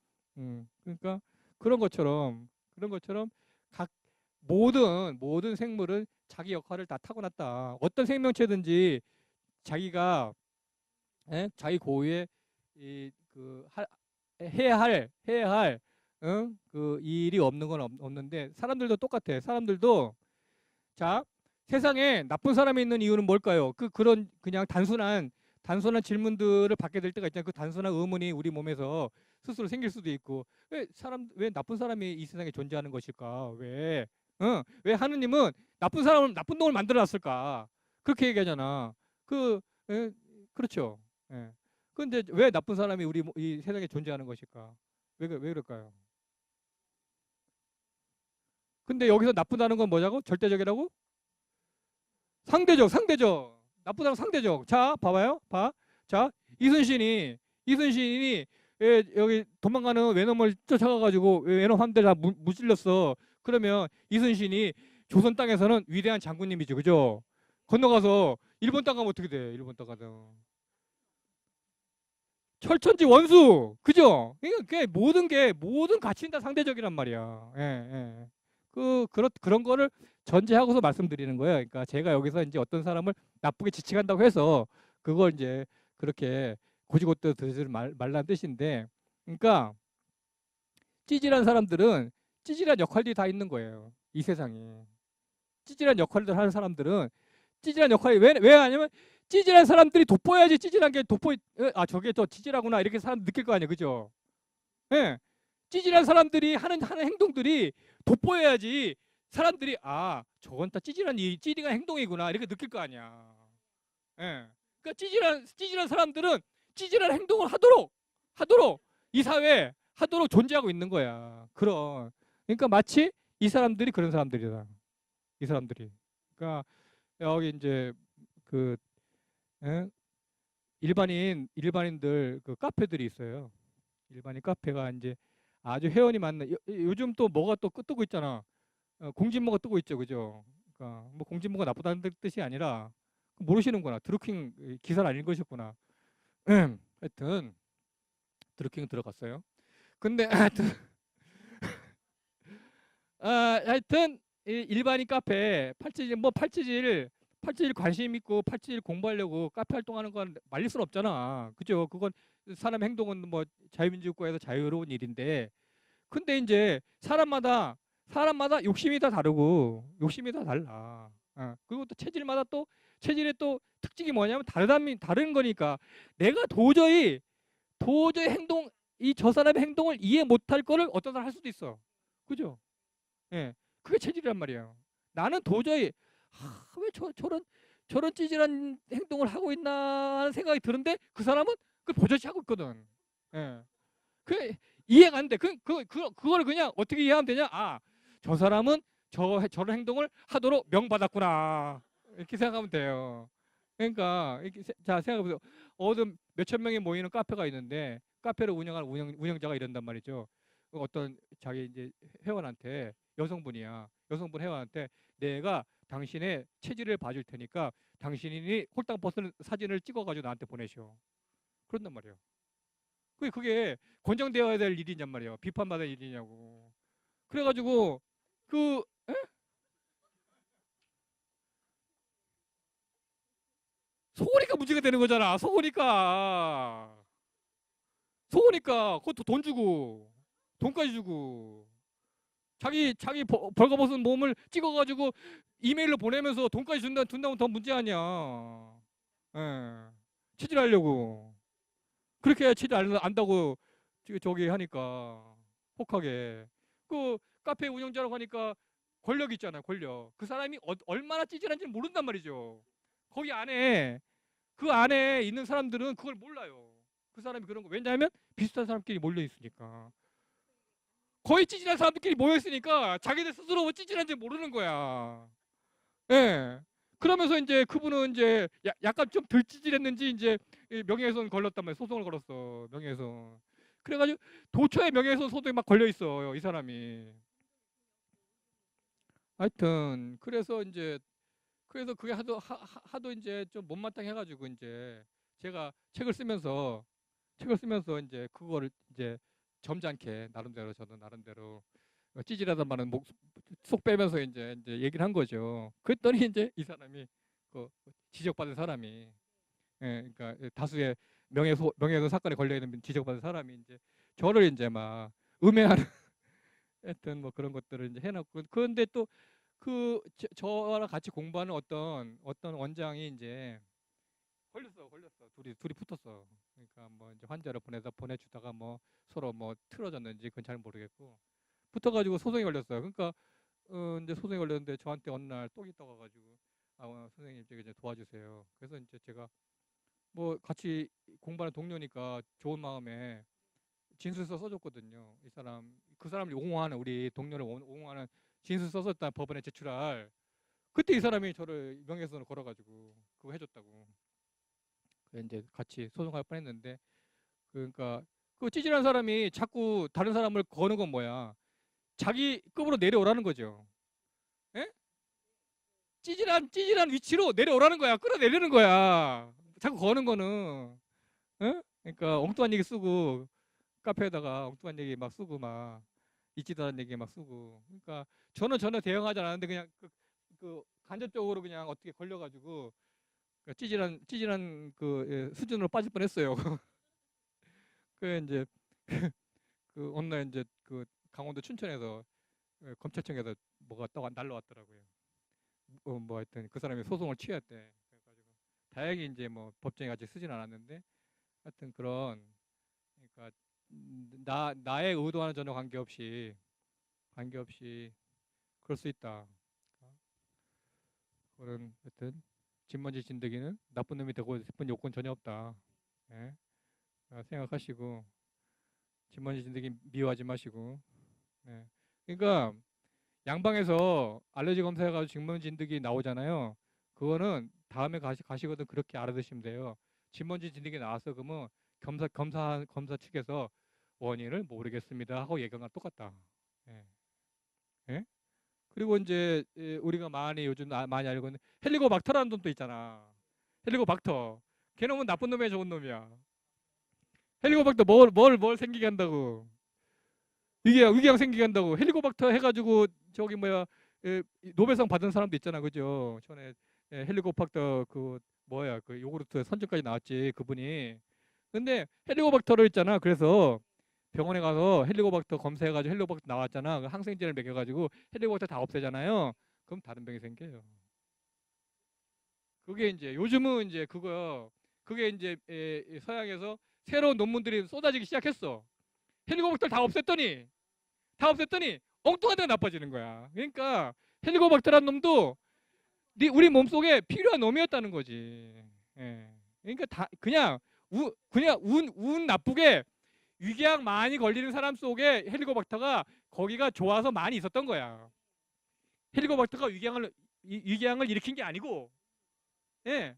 그러니까 그런 것처럼 각 모든 생물은 자기 역할을 다 타고났다. 어떤 생명체든지 자기가 자기 고유의 해야 할 그 일이 없는 건 없는데 사람들도 똑같아. 사람들도 자 세상에 나쁜 사람이 있는 이유는 뭘까요? 그런 그냥 단순한 질문들을 받게 될 때가 있잖아요. 그 단순한 의문이 우리 몸에서 스스로 생길 수도 있고 왜 나쁜 사람이 이 세상에 존재하는 것일까? 왜 하느님은 나쁜 놈을 만들어 놨을까? 그렇게 얘기하잖아. 예, 그렇죠. 예. 근데 왜 나쁜 사람이 이 세상에 존재하는 것일까? 왜 그럴까요? 근데 여기서 나쁘다는 건 뭐냐고? 절대적이라고? 상대적. 나쁘다는 상대적. 자, 봐봐요. 봐. 자, 이순신이 여기 도망가는 외놈을 쫓아가가지고 외놈 한 대 다 무찔렀어. 그러면 이순신이 조선 땅에서는 위대한 장군님이죠, 그죠? 건너가서 일본 땅 가면 어떻게 돼? 일본 땅 가서 철천지 원수, 그죠? 그러니까 모든 가치는 다 상대적이란 말이야. 예, 예. 그런 거를 전제하고서 말씀드리는 거예요. 그러니까 제가 여기서 이제 어떤 사람을 나쁘게 지칭한다고 해서 그걸 이제 그렇게 고지고대 들으지 말라는 뜻인데, 그러니까 찌질한 사람들은 찌질한 역할들이 다 있는 거예요. 이 세상에 찌질한 역할들 하는 사람들은 찌질한 역할이 왜 하냐면 찌질한 사람들이 돋보여야지 찌질한 게 저게 더 찌질하구나 이렇게 사람 느낄 거 아니에요, 그죠? 예. 찌질한 사람들이 하는 행동들이 돋보여야지 사람들이 저건 다 찌질한 행동이구나 이렇게 느낄 거 아니야. 예. 그러니까 찌질한 사람들은 찌질한 행동을 하도록 이 사회에 하도록 존재하고 있는 거야. 그러니까 마치 이 사람들이 그런 사람들이다. 이 사람들이. 그러니까 여기 이제 그 예? 일반인들 그 카페들이 있어요. 일반인 카페가 이제 아주 회원이 많네. 요즘 또 뭐가 또 뜨고 있잖아. 공진모가 뜨고 있죠, 그죠? 그러니까 뭐 공진모가 나쁘다는 뜻이 아니라 모르시는구나. 드루킹 기사를 안 읽으셨구나. 하여튼 드루킹 들어갔어요. 근데 하여튼 일반인 카페 팔찌질 관심 있고 팔찌질 공부하려고 카페 활동하는 건 말릴 수는 없잖아. 그죠? 그건 사람 행동은 뭐 자유민주국가에서 자유로운 일인데 근데 이제 사람마다 욕심이 다 다르고 욕심이 다 달라. 그리고 또 체질의 또 특징이 뭐냐면 다른 거니까 내가 도저히 저 사람의 행동을 이해 못할 거를 어떤 사람 할 수도 있어. 그죠? 예. 그게 체질이란 말이에요. 나는 도저히 왜 저런 찌질한 행동을 하고 있나 하는 생각이 드는데 그 사람은 그걸 버젓이 하고 있거든. 예. 그 이해가 안 돼. 그걸 그냥 어떻게 이해하면 되냐? 저 사람은 저런 행동을 하도록 명받았구나. 이렇게 생각하면 돼요. 그러니까 자 생각해 보세요. 어떤 몇천 명이 모이는 카페가 있는데 카페를 운영하는 운영자가 이런단 말이죠. 어떤 자기 이제 회원한테 여성분 회원한테 내가 당신의 체질을 봐줄 테니까 당신이 홀딱 벗은 사진을 찍어가지고 나한테 보내셔. 그런단 말이에요. 그게 권장되어야 될 일이냔 말이에요. 비판받을 일이냐고. 그래가지고 그 속으니까 문제가 되는 거잖아. 속으니까 그것도 돈 주고 돈까지 주고 자기 벌거벗은 몸을 찍어가지고 이메일로 보내면서 돈까지 준다면 더 문제 아니야. 예. 체질하려고 그렇게 해야 체질 안다고 저기 하니까 혹하게 그 카페 운영자라고 하니까 권력 있잖아요. 권력. 그 사람이 얼마나 찌질한지는 모른단 말이죠. 거기 안에 그 안에 있는 사람들은 그걸 몰라요. 그 사람이 그런 거. 왜냐하면 비슷한 사람끼리 몰려 있으니까. 거의 찌질한 사람들끼리 모여 있으니까 자기들 스스로 뭐 찌질한지 모르는 거야. 예. 그러면서 이제 그분은 이제 약간 좀 덜 찌질했는지 이제 명예훼손 걸렸단 말이야. 소송을 걸었어. 명예훼손. 그래가지고 도처에 명예훼손 소송이 막 걸려 있어요. 이 사람이. 하여튼 그래서 그게 하도 이제 좀 못마땅 해가지고 이제 제가 책을 쓰면서 이제 그거를 이제 점잖게 나름대로 저는 나름대로 찌질하단 말은 속 빼면서 이제 얘기를 한 거죠. 그랬더니 이제 이 사람이 그 지적받은 사람이 그러니까 다수의 명예훼손 사건에 걸려 있는 지적받은 사람이 이제 저를 이제 막 음해하는 하여튼 뭐 그런 것들을 이제 해놓고 그런데 또 저랑 같이 공부하는 어떤 원장이 이제 걸렸어. 둘이 붙었어. 그러니까 뭐 이제 환자를 보내주다가 뭐 서로 뭐 틀어졌는지 그건 잘 모르겠고 붙어가지고 소송이 걸렸어요. 그러니까 이제 소송이 걸렸는데 저한테 어느 날 똑이 떠가가지고 선생님 저기 이제 도와주세요. 그래서 이제 제가 뭐 같이 공부하는 동료니까 좋은 마음에 진술서 써줬거든요. 그 사람을 옹호하는 우리 동료를 옹호하는 진술 써줬다 법원에 제출할. 그때 이 사람이 저를 명예훼손을 걸어가지고 그거 해줬다고. 그래서 이제 같이 소송할 뻔했는데 그러니까 그 찌질한 사람이 자꾸 다른 사람을 거는 건 뭐야? 자기 급으로 내려오라는 거죠. 예? 찌질한 위치로 내려오라는 거야. 끌어내리는 거야. 자꾸 거는 거는. 예? 그러니까 엉뚱한 얘기 쓰고 카페에다가 엉뚱한 얘기 막 쓰고 막 있지도 않은 얘기 막 쓰고. 그러니까 저는 전혀 대응하지 않았는데 그냥 그 간접적으로 그냥 어떻게 걸려가지고 그 찌질한 수준으로 빠질 뻔했어요. 그 이제 그 어느 날 이제 그 강원도 춘천에서 검찰청에서 뭐가 딱 날라왔더라고요. 뭐 하여튼 그 사람이 소송을 취했대. 그래가지고 다행히 이제 뭐 법정에 같이 쓰진 않았는데 하여튼 그러니까 나의 의도와는 전혀 관계없이 그럴 수 있다. 그런 하여튼 진먼지 진드기는 나쁜 놈이 되고 싶은 요건 전혀 없다. 예? 생각하시고 진먼지 진드기 미워하지 마시고. 예. 그러니까 양방에서 알레르기 검사해가지고 진먼지 진드기 나오잖아요. 그거는 다음에 가시거든 그렇게 알아두시면 돼요. 진먼지 진드기 나왔어 그러면 검사 측에서 원인을 모르겠습니다 하고 얘기한 거랑 똑같다. 예. 예? 그리고 이제 우리가 많이 요즘 많이 알고 있는 헬리코박터라는 놈도 있잖아. 헬리코박터. 걔놈은 나쁜 놈이야, 좋은 놈이야. 헬리코박터 뭘 생기게 한다고. 위궤양 생기게 한다고. 헬리코박터 해가지고 저기 뭐야 노벨상 받은 사람도 있잖아, 그죠? 전에 헬리코박터 그 뭐야 그 요구르트 선전까지 나왔지 그분이. 근데 헬리코박터를 있잖아. 그래서 병원에 가서 헬리코박터 검사해가지고 헬리코박터 나왔잖아. 그 항생제를 먹여가지고 헬리코박터 다 없애잖아요. 그럼 다른 병이 생겨요. 그게 이제 요즘은 이제 그게 이제 서양에서 새로운 논문들이 쏟아지기 시작했어. 헬리코박터를 다 없앴더니 엉뚱한 데가 나빠지는 거야. 그러니까 헬리코박터란 놈도 우리 몸속에 필요한 놈이었다는 거지. 예. 그러니까 다 그냥 운 나쁘게 위궤양 많이 걸리는 사람 속에 헬리코박터가 거기가 좋아서 많이 있었던 거야. 헬리코박터가 위궤양을 일으킨 게 아니고, 예.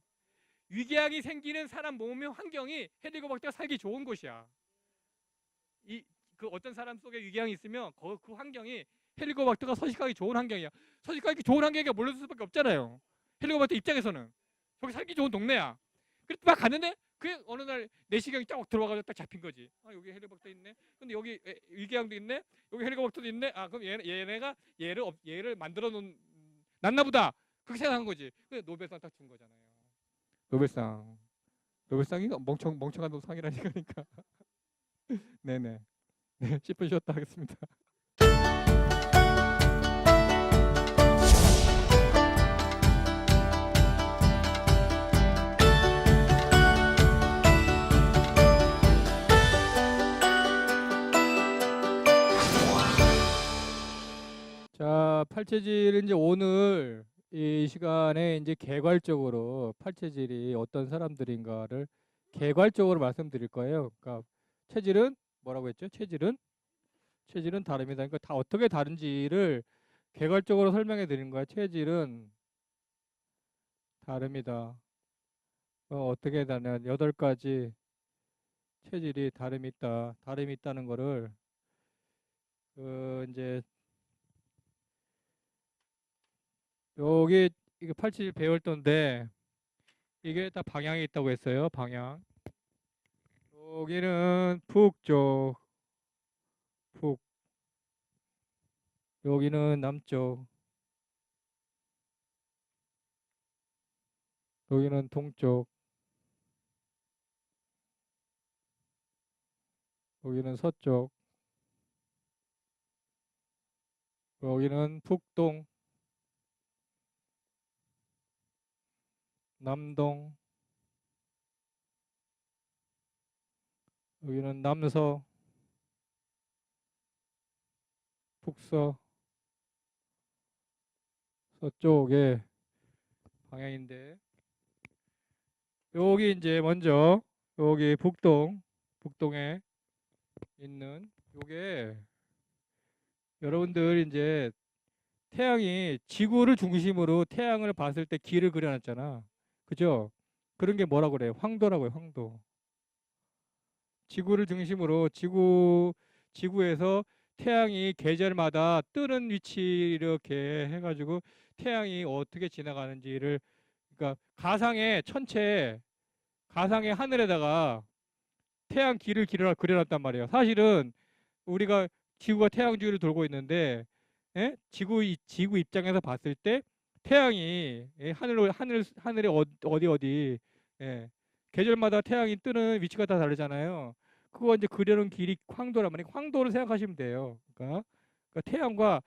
위궤양이 생기는 사람 몸의 환경이 헬리코박터가 살기 좋은 곳이야. 그 어떤 사람 속에 위궤양이 있으면 그 환경이 헬리코박터가 서식하기 좋은 환경이야. 서식하기 좋은 환경이 몰려들 수밖에 없잖아요. 헬리코박터 입장에서는 저기 살기 좋은 동네야. 그래서 막 갔는데 그 어느 날 내시경이 딱 들어와가지고 딱 잡힌 거지. 아 여기 헬리코박터 있네. 근데 여기 위궤양도 있네. 여기 헬리코박터도 있네. 아 그럼 얘네가 얘를 만들어 놓은 놨나 보다. 그렇게 생각한 거지. 근데 노벨상 딱 준 거잖아요. 노벨상. 노벨상이 멍청한 상이라니까. 그러니까. 네네. 네, 10분 쉬었다 하겠습니다. 자, 팔체질은 이제 오늘 이 시간에 이제 개괄적으로 팔체질이 어떤 사람들인가를 개괄적으로 말씀드릴 거예요. 그러니까 체질은 뭐라고 했죠? 체질은 다릅니다. 그러니까 다 어떻게 다른지를 개괄적으로 설명해 드린 거야. 체질은 다릅니다. 어떻게 다르냐? 8가지 체질이 다름이 있다는 거를 이제 여기 이게 87 배열도인데 이게 다 방향이 있다고 했어요. 방향. 여기는 북쪽, 북. 여기는 남쪽. 여기는 동쪽. 여기는 서쪽. 여기는 북동, 남동. 여기는 남서, 북서, 서쪽의 방향인데 여기 이제 먼저 여기 북동에 있는 요게 여러분들 이제 태양이 지구를 중심으로 태양을 봤을 때 길을 그려놨잖아. 그죠? 그런 게 뭐라고 그래요? 황도라고 해요. 황도. 지구를 중심으로 지구에서 태양이 계절마다 뜨는 위치 이렇게 해가지고 태양이 어떻게 지나가는지를 그러니까 가상의 하늘에다가 태양 길을 그려놨단 말이에요. 사실은 우리가 지구가 태양 주위를 돌고 있는데 지구 입장에서 봤을 때 태양이 하늘에 어디 예, 계절마다 태양이 뜨는 위치가 다 다르잖아요. 그거 이제 그려놓은 길이 황도란 말이에요. 황도를 생각하시면 돼요. 그러니까 태양과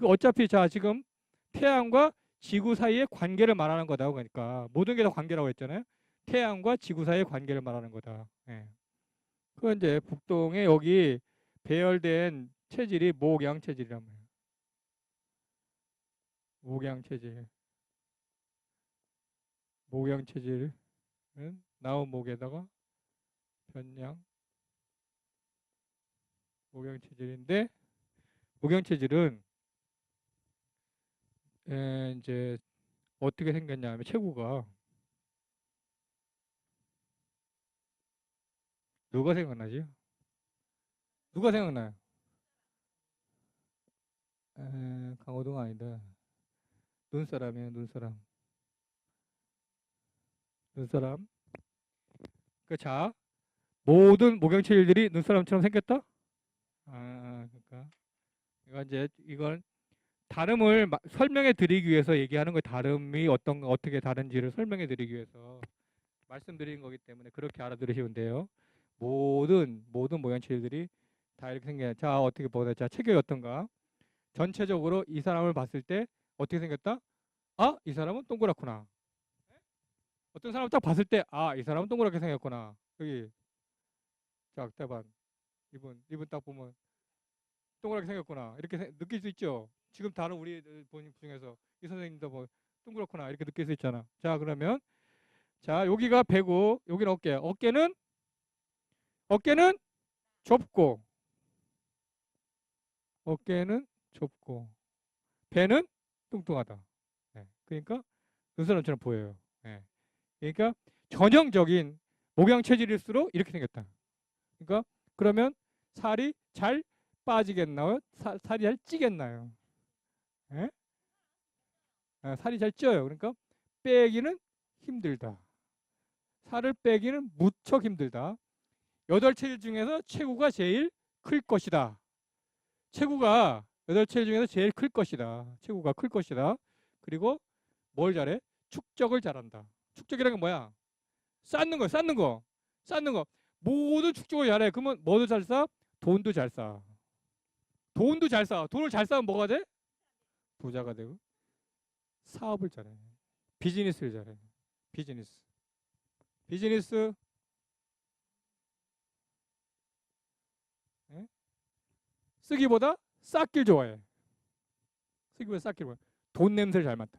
어차피 자 지금 태양과 지구 사이의 관계를 말하는 거다. 그러니까 모든 게 다 관계라고 했잖아요. 태양과 지구 사이의 관계를 말하는 거다. 예. 그 이제 북동에 여기 배열된 체질이 목양 체질이란 말이에요. 목양 체질. 목양 체질은 나온 목에다가 변양 목양 체질인데 목양 체질은 이제 어떻게 생겼냐면 체구가 누가 생각나지? 누가 생각나요? 강호동은 아니다. 눈사람이에요, 눈사람. 눈사람. 자, 모든 목양체질들이 눈사람처럼 생겼다? 그러니까 이거 이제 이건 다름을 설명해 드리기 위해서 얘기하는 거예요. 다름이 어떻게 다른지를 설명해 드리기 위해서 말씀드리는 거기 때문에 그렇게 알아들으시면 돼요. 모든 모양체질들이 다 이렇게 생겨요. 자, 어떻게 보자. 자, 체격이 어떤가? 전체적으로 이 사람을 봤을 때 어떻게 생겼다? 아, 이 사람은 동그랗구나. 어떤 사람을 딱 봤을 때 아, 이 사람은 동그랗게 생겼구나. 여기 자, 대반 이분 딱 보면 동그랗게 생겼구나. 이렇게 느낄 수 있죠. 지금 다른 우리 본 중에서 이 선생님도 뭐 동그랗구나 이렇게 느낄 수 있잖아. 자, 그러면 자, 여기가 배고 여기는 어깨. 어깨는 좁고 배는 뚱뚱하다. 네. 그러니까 눈사람처럼 보여요. 네. 그러니까 전형적인 목양 체질일수록 이렇게 생겼다. 그러니까 그러면 살이 잘 빠지겠나요? 살이 잘 찌겠나요? 네? 살이 잘 쪄요. 그러니까 빼기는 힘들다. 살을 빼기는 무척 힘들다. 8체질 중에서 체구가 제일 클 것이다. 체구가 8체질 중에서 제일 클 것이다. 체구가 클 것이다. 그리고 뭘 잘해? 축적을 잘한다. 축적이라는 게 뭐야? 쌓는 거. 모든 축적을 잘해. 그러면 뭐도 잘 쌓아? 돈도 잘 쌓아. 돈도 잘 쌓아. 돈을 잘 쌓으면 뭐가 돼? 부자가 되고. 사업을 잘해. 비즈니스를 잘해. 비즈니스. 예? 쓰기보다 쌓길 좋아해. 돈 냄새를 잘 맡아.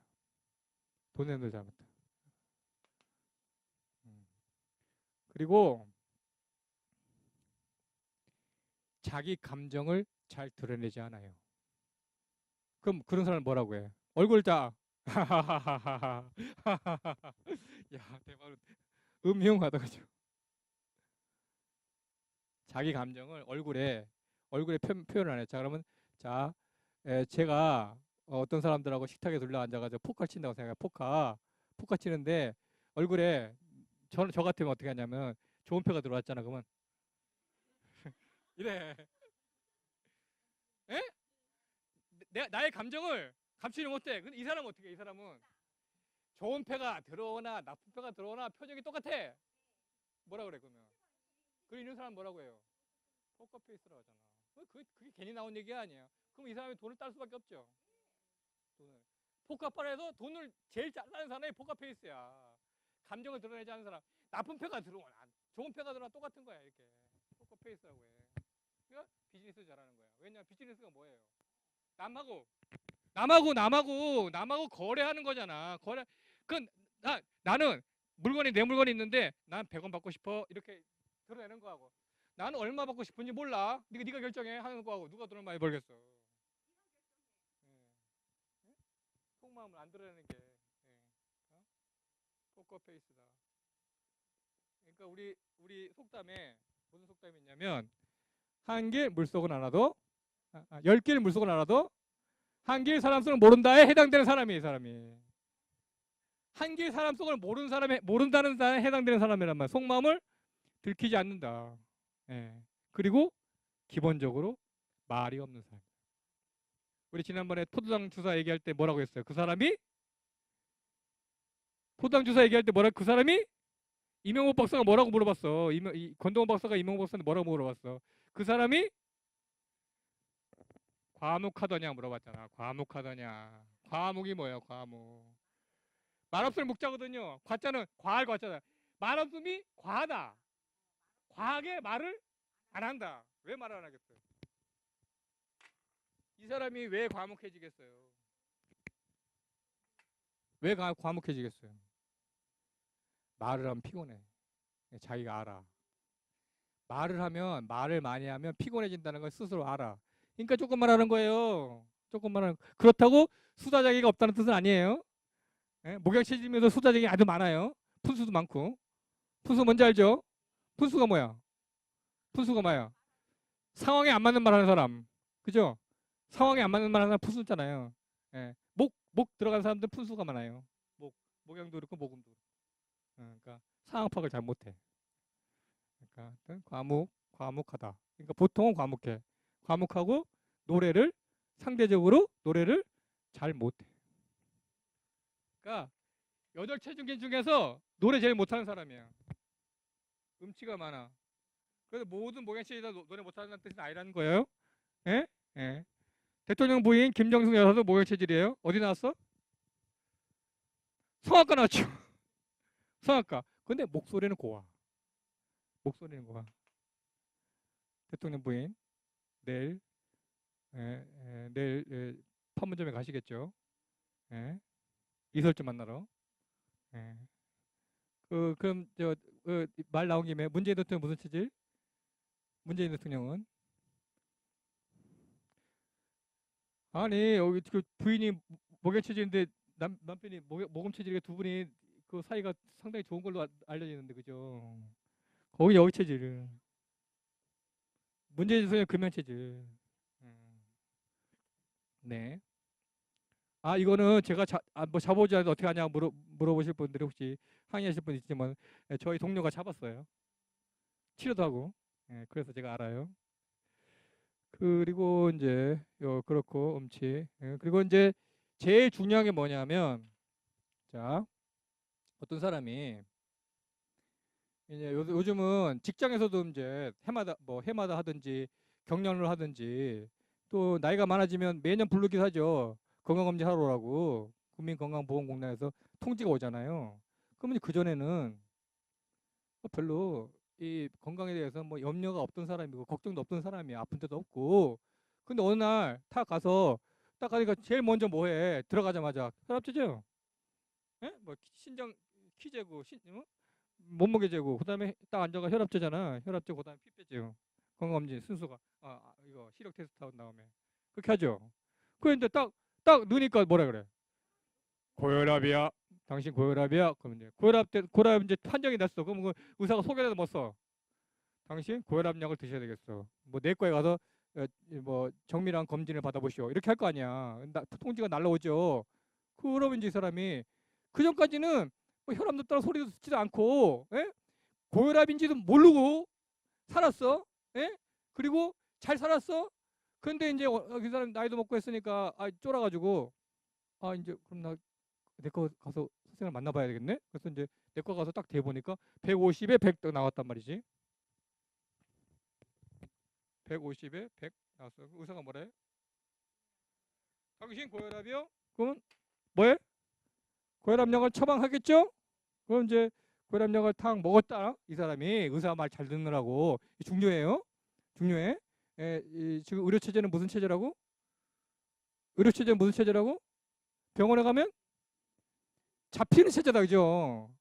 그리고 자기 감정을 잘 드러내지 않아요. 그럼 그런 사람을 뭐라고 해? 얼굴 다 야, 대박. 음흉하다 그죠? 자기 감정을 얼굴에 표현을 안 해. 자, 그러면 자, 제가 어떤 사람들하고 식탁에 둘러 앉아가지고 포카 친다고 생각해. 포카 치는데 얼굴에 저 같으면 어떻게 하냐면 좋은 표가 들어왔잖아. 그러면 이래. 에? 나의 감정을 감추지 못해. 근데 이 사람은 어떻게 해? 이 사람은 좋은 패가 들어오나 나쁜 패가 들어오나 표정이 똑같아. 뭐라 그래 그러면? 그 있는 사람 뭐라고 해요? 포커페이스라고 하잖아. 그게 괜히 나온 얘기 아니야. 그럼 이 사람이 돈을 딸 수밖에 없죠. 포카팔에서 돈을 제일 잘 따는 사람이 포카페이스야. 감정을 드러내지 않는 사람. 나쁜 패가 들어오나 좋은 패가 들어오나 똑같은 거야. 이렇게 포커페이스라고 해. 그러니까 비즈니스 잘하는 거야. 왜냐면 비즈니스가 뭐예요? 남하고 거래하는 거잖아. 나는 내 물건이 있는데 난 100원 받고 싶어 이렇게 드러내는 거하고 나는 얼마 받고 싶은지 몰라. 네가 결정해 하는 거하고 누가 돈을 많이 벌겠어. 속마음을 안 드러내는 게 포커페이스다. 그러니까 우리 속담에 무슨 속담이 있냐면 한 길 물속은 알아도 10길 물속은 알아도 한 길 사람 속을 모른다에 해당되는 사람이 한 길 사람 속을 모른다는 사람에 해당되는 사람이란 말이야. 속마음을 들키지 않는다. 그리고 기본적으로 말이 없는 사람. 우리 지난번에 포도당 주사 얘기할 때 뭐라고 했어요? 그 사람이 이명호 박사가 뭐라고 물어봤어? 권동원 박사가 이명호 박사한테 뭐라고 물어봤어? 그 사람이 과묵하더냐 물어봤잖아. 과묵이 뭐예요? 과묵. 말없을 묵자거든요. 과자는 과할 과자다. 말없음이 과하다. 과하게 말을 안 한다. 왜 말을 안 하겠어요? 이 사람이 왜 과묵해지겠어요? 왜 과묵해지겠어요? 말을 하면 피곤해. 자기가 알아. 말을 많이 하면 피곤해진다는 걸 스스로 알아. 그러니까 조금만 하는 거예요. 그렇다고 수다자기가 없다는 뜻은 아니에요. 목양체질이면서 수다자기 아주 많아요. 푼수도 많고. 푼수 뭔지 알죠? 푼수가 뭐야? 상황에 안 맞는 말 하는 사람. 그죠? 상황에 안 맞는 말 하는 사람 푼수 있잖아요. 예. 목 들어간 사람들 푼수가 많아요. 목양도 그렇고 목음도 그렇고. 그러니까 상황 파악을 잘 못해. 그러니까 하여튼 과묵하다. 그러니까 보통은 과묵해. 과묵하고 노래를 상대적으로 노래를 잘 못해. 그러니까 8체중계 중에서 노래 제일 못하는 사람이야. 음치가 많아. 그래서 모든 목양체질이 다 노래 못하는 뜻은 아니라는 거예요. 예? 예. 대통령 부인 김정숙 여사도 목양체질이에요. 어디 나왔어? 성악가 나왔죠. 성악가. 근데 목소리는 고와. 목소리는 고와. 대통령 부인 내일 내일 판문점에 가시겠죠. 예. 이설주 만나러. 예. 그럼 말 나온 김에 문재인 대통령 무슨 체질? 문재인 대통령은 아니 여기 그 부인이 목욕 체질인데 남편이 모금 체질이 두 분이 그 사이가 상당히 좋은 걸로 알려지는데 그죠? 거기 여기 체질. 문재인 대통령 금연 체질. 음, 네. 아 이거는 제가 뭐 잡아오지 않아도 어떻게 하냐 물어보실 분들이 혹시 항의하실 분 있지만 저희 동료가 잡았어요. 치료도 하고. 그래서 제가 알아요. 그리고 이제 그렇고 음치. 그리고 이제 제일 중요한 게 뭐냐면 자 어떤 사람이 이제 요즘은 직장에서도 이제 해마다 하든지 경련을 하든지 또 나이가 많아지면 매년 부르기도 하죠. 건강검진 하러 오라고 국민건강보험공단에서 통지가 오잖아요. 그러면 그 전에는 별로 이 건강에 대해서 뭐 염려가 없던 사람이고 걱정도 없던 사람이 아픈 데도 없고 근데 어느 날 딱 가서 딱 가니까 제일 먼저 뭐 해? 들어가자마자 혈압재죠? 예? 뭐 신장 키 재고 몸무게 재고 그다음에 딱 앉아가 혈압 재잖아. 혈압 재고 그다음에 피 빼죠. 건강검진 순서가 이거 시력 테스트 한 다음에 그렇게 하죠. 그런데 딱 넣으니까 뭐라 그래? 고혈압이야. 당신 고혈압이야. 그러면 이제 고혈압 이제 판정이 났어. 그럼 그 의사가 소견에도 못 써. 당신 고혈압 약을 드셔야 되겠어. 뭐 내과에 가서 뭐 정밀한 검진을 받아보시오. 이렇게 할 거 아니야. 통지가 날라오죠. 그러면 이제 이 사람이 그 전까지는 뭐 혈압 높다는 소리도 듣지도 않고 고혈압인지도 모르고 살았어. 예? 그리고 잘 살았어. 근데 이제 그 사람 나이도 먹고 했으니까 쫄아가지고 이제 그럼 나 내과 가서 선생님을 만나봐야 되겠네. 그래서 이제 내과 가서 딱 대보니까 150에 100 나왔단 말이지. 150에 100 나왔어. 의사가 뭐래? 당신 고혈압이요? 그러면 뭐해? 고혈압약을 처방하겠죠? 그럼 이제 고혈압약을 탁 먹었다. 이 사람이 의사 말 잘 듣느라고 중요해요. 중요해. 지금 의료 체제는 무슨 체제라고? 의료 체제는 무슨 체제라고? 병원에 가면 잡히는 체제다, 그죠?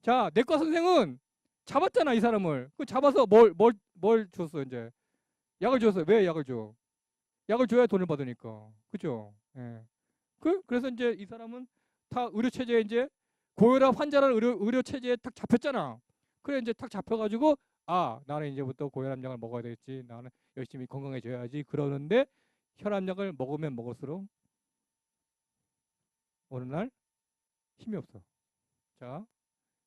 자, 내과 선생은 잡았잖아, 이 사람을. 그 잡아서 뭘 줬어, 이제? 약을 줬어. 왜 약을 줘? 약을 줘야 돈을 받으니까. 그죠? 예. 그래서 이제 이 사람은 다 의료 체제에 이제 고혈압 환자라는 의료 체제에 딱 잡혔잖아. 그래 이제 딱 잡혀가지고 나는 이제부터 고혈압약을 먹어야 되겠지. 나는 열심히 건강해져야지. 그러는데 혈압약을 먹으면 먹을수록 어느 날 힘이 없어. 자,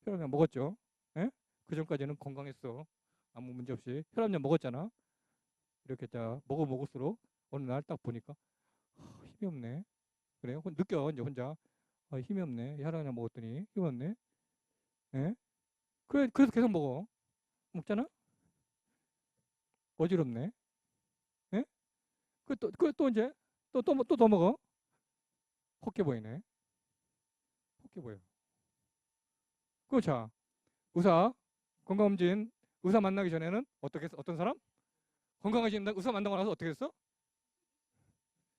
혈압약 먹었죠. 예? 그 전까지는 건강했어. 아무 문제 없이 혈압약 먹었잖아. 이렇게 자 먹을수록 어느 날 딱 보니까 힘이 없네. 그래요? 느껴 이제 혼자 힘이 없네. 혈압약 먹었더니 힘이 없네. 예? 그래서 계속 먹잖아. 어지럽네. 예? 또 이제 또 더 먹어. 헛게 보이네. 헛게 보여. 자 의사 건강검진 의사 만나기 전에는 어떻게 했어? 어떤 사람? 건강해진 의사 만나고 나서 어떻게 했어?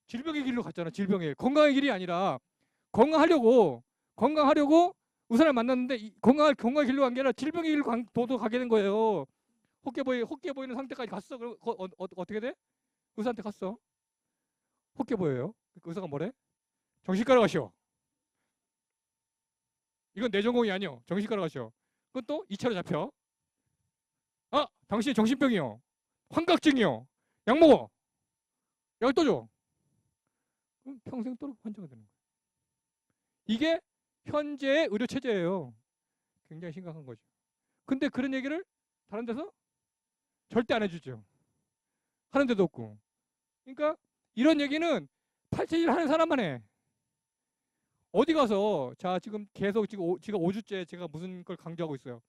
질병의 길로 갔잖아. 질병의 건강의 길이 아니라 건강하려고 의사를 만났는데 건강의 길로 간 게 아니라 질병의 길로 도도 가게 된 거예요. 헛게 보이는 상태까지 갔어. 그럼 어떻게 돼? 의사한테 갔어. 헛게 보여요. 그 의사가 뭐래? 정신과로 가시오. 이건 내 전공이 아니오. 정신과로 가시오. 그건 또 2차로 잡혀. 당신 정신병이요. 환각증이요. 약 먹어. 약 또 줘. 그럼 평생 또 환자가 되는 거예요. 이게 현재의 의료 체제예요. 굉장히 심각한 거죠. 근데 그런 얘기를 다른 데서 절대 안 해주죠. 하는 데도 없고. 그러니까 이런 얘기는 팔체질 하는 사람만 해. 어디 가서 자 지금 계속 지금 5주째 제가 무슨 걸 강조하고 있어요.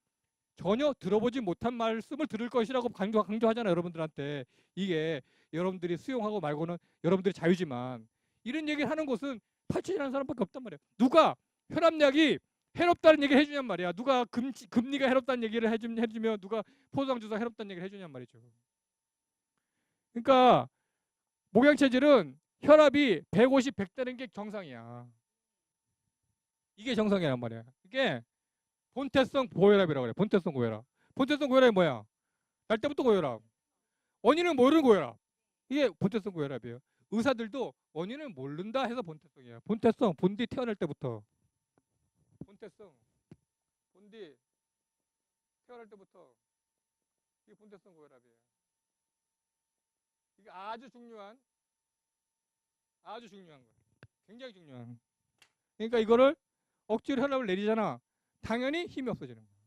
전혀 들어보지 못한 말씀을 들을 것이라고 강조하잖아요. 여러분들한테. 이게 여러분들이 수용하고 말고는 여러분들이 자유지만 이런 얘기를 하는 곳은 팔체질하는 사람밖에 없단 말이에요. 누가 혈압약이 해롭다는 얘기를 해주냔 말이야. 누가 금리가 해롭다는 얘기를 해주면 누가 포도당 주사 해롭다는 얘기를 해주냔 말이죠. 그러니까 목양체질은 혈압이 150, 100 되는 게 정상이야. 이게 정상이란 말이야. 이게 본태성 고혈압이라고 그래. 본태성 고혈압. 본태성 고혈압이 뭐야? 날 때부터 고혈압. 원인은 모르는 고혈압. 이게 본태성 고혈압이에요. 의사들도 원인을 모른다 해서 본태성이야. 본태성, 본디 태어날 때부터. 본태성, 본디 태어날 때부터. 이게 본태성 고혈압이에요. 이게 아주 중요한 거예요. 굉장히 중요한. 그러니까 이거를 억지로 혈압을 내리잖아. 당연히 힘이 없어지는 거예요.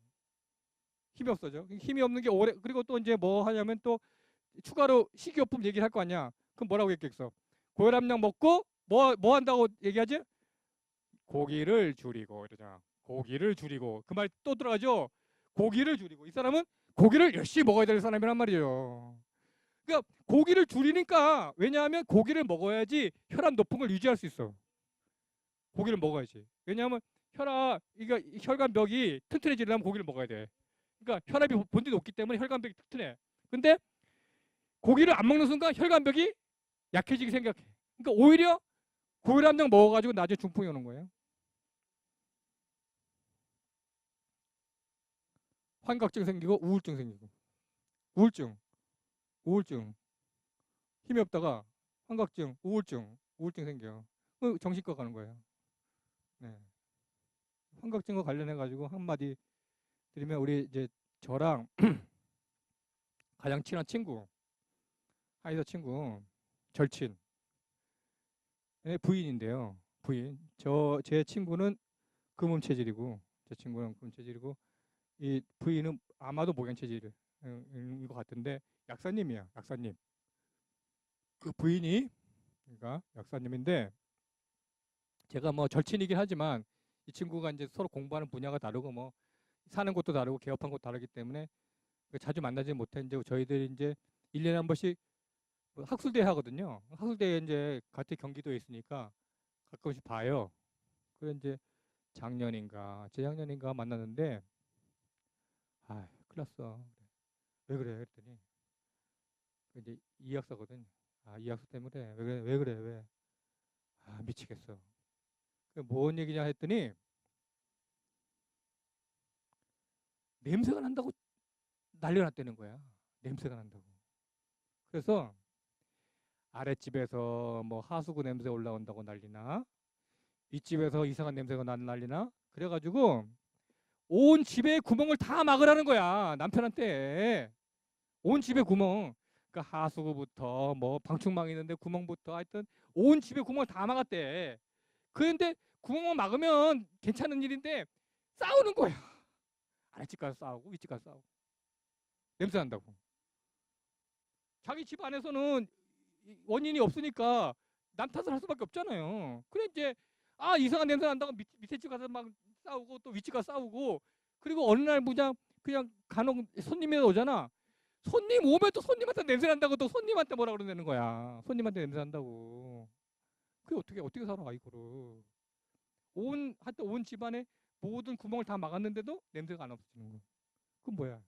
힘이 없어져. 힘이 없는 게 오래. 그리고 또 이제 뭐 하냐면 또 추가로 식이요법 얘기를 할 거 아니야. 그럼 뭐라고 얘기했어? 고혈압약 먹고 뭐 한다고 얘기하지? 고기를 줄이고 이러잖아. 고기를 줄이고 그 말 또 들어가죠. 고기를 줄이고 이 사람은 고기를 열심히 먹어야 될 사람이란 말이에요. 그러니까 고기를 줄이니까 왜냐하면 고기를 먹어야지 혈압 높은 걸 유지할 수 있어. 고기를 먹어야지. 왜냐하면 이거 혈관벽이 튼튼해지려면 고기를 먹어야 돼. 그러니까 혈압이 본디 높기 때문에 혈관벽이 튼튼해. 근데 고기를 안 먹는 순간 혈관벽이 약해지게 생각해. 그러니까 오히려 고혈압약 먹어가지고 나중에 중풍이 오는 거예요. 환각증 생기고 우울증 생기고. 우울증. 힘이 없다가 환각증, 우울증 생겨요. 정신과 가는 거예요. 네. 환각증과 관련해가지고 한마디 드리면 우리 이제 저랑 가장 친한 친구, 하이더 친구, 절친, 부인인데요. 부인. 제 친구는 금음 체질이고, 이 부인은 아마도 목양 체질인 것 같은데 약사님이야. 약사님. 그 부인이 그러니까 약사님인데 제가 뭐 절친이긴 하지만 이 친구가 이제 서로 공부하는 분야가 다르고 뭐 사는 곳도 다르고 개업한 곳도 다르기 때문에 자주 만나지 못했는데 저희들이 이제 1년에 한 번씩 학술대회 하거든요. 학술대회 이제 같은 경기도에 있으니까 가끔씩 봐요. 그래 이제 작년인가 재작년인가 만났는데 큰일 났어. 왜 그래? 그랬더니 이제 이학사거든. 이 학사 때문에 왜 그래? 왜? 미치겠어. 뭔 얘기냐 했더니 냄새가 난다고 난리가 났다는 거야. 냄새가 난다고. 그래서 아랫집에서 뭐 하수구 냄새 올라온다고 난리나 윗집에서 이상한 냄새가 난리나 그래가지고 온 집에 구멍을 다 막으라는 거야. 남편한테. 온 집에 구멍. 그러니까 하수구부터 뭐 방충망 있는데 구멍부터 하여튼 온 집에 구멍을 다 막았대. 그런데 구멍을 막으면 괜찮은 일인데 싸우는 거야. 아랫집 가서 싸우고 윗집 가서 싸우고. 냄새 난다고. 자기 집 안에서는 원인이 없으니까 남 탓을 할 수밖에 없잖아요. 그래 이제 이상한 냄새 난다고 밑에 집 가서 막 싸우고 또 윗집 가서 싸우고 그리고 어느 날 그냥 간혹 손님이 오잖아. 손님 오면 또 손님한테 냄새 난다고 또 손님한테 뭐라 그러는 거야. 손님한테 냄새 난다고. 그게 어떻게 살아 이거를. 하여튼 온 집안에 모든 구멍을 다 막았는데도 냄새가 안 없어지는 거야. 그건 뭐야?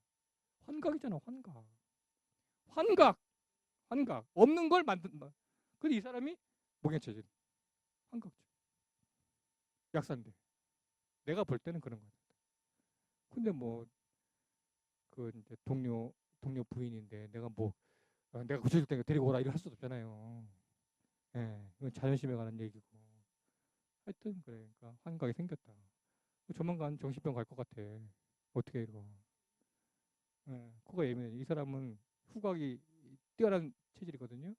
환각이잖아, 환각. 환각. 없는 걸 만든 거. 근데 이 사람이 목양체질. 환각증. 약사인데. 내가 볼 때는 그런 거야. 근데 뭐 그 이제 동료 부인인데 내가 고쳐줄 테니까 데리고 오라 이럴 수도 없잖아요. 예, 이건 자존심에 관한 얘기고. 하여튼 그래. 그러니까 환각이 생겼다. 조만간 정신병 갈 것 같아. 어떻게 이거. 예, 코가 예민해. 이 사람은 후각이 뛰어난 체질이거든요.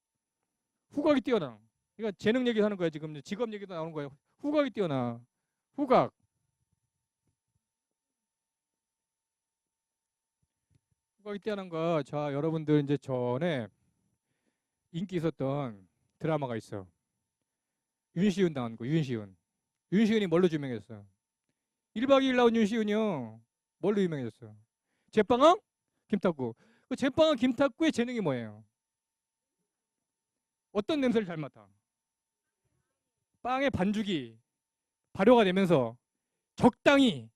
후각이 뛰어나. 그러니까 재능 얘기하는 거야 지금. 직업 얘기도 나오는 거예요. 후각이 뛰어나. 후각. 후각이 뛰어난 거. 자, 여러분들 이제 전에 인기 있었던 드라마가 있어. 윤시윤 나온 거. 윤시윤. 윤시윤이 뭘로 유명했어? 1박 2일 나온 윤시윤이요. 뭘로 유명해졌어? 제빵왕? 김탁구. 그 제빵왕 김탁구의 재능이 뭐예요? 어떤 냄새를 잘 맡아? 빵의 반죽이 발효가 되면서 적당히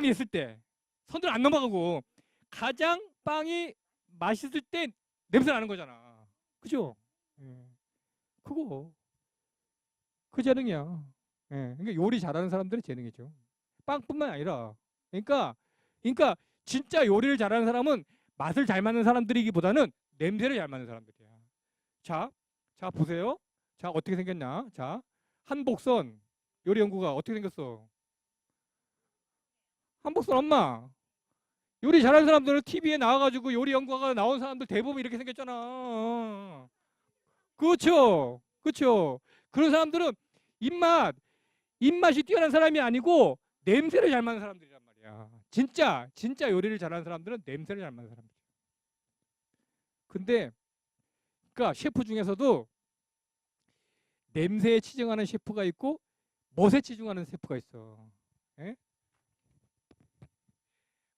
했을 때 선을 안 넘어가고 가장 빵이 맛있을 때 냄새 나는 거잖아. 그죠? 예. 그거 그 재능이야. 예. 그러니까 요리 잘하는 사람들의 재능이죠. 빵뿐만 아니라 그러니까 진짜 요리를 잘하는 사람은 맛을 잘 맞는 사람들이기보다는 냄새를 잘 맡는 사람들이야. 자, 자 보세요. 자 어떻게 생겼냐? 자 한복선 요리 연구가 어떻게 생겼어? 한복선 엄마. 요리 잘하는 사람들은 TV에 나와가지고 요리 연구가 나온 사람들 대부분 이렇게 생겼잖아. 그렇죠, 그렇죠. 그런 사람들은 입맛이 뛰어난 사람이 아니고 냄새를 잘 맡는 사람들이란 말이야. 진짜 요리를 잘하는 사람들은 냄새를 잘 맡는 사람들. 근데 그러니까 셰프 중에서도 냄새에 치중하는 셰프가 있고 멋에 치중하는 셰프가 있어. 예?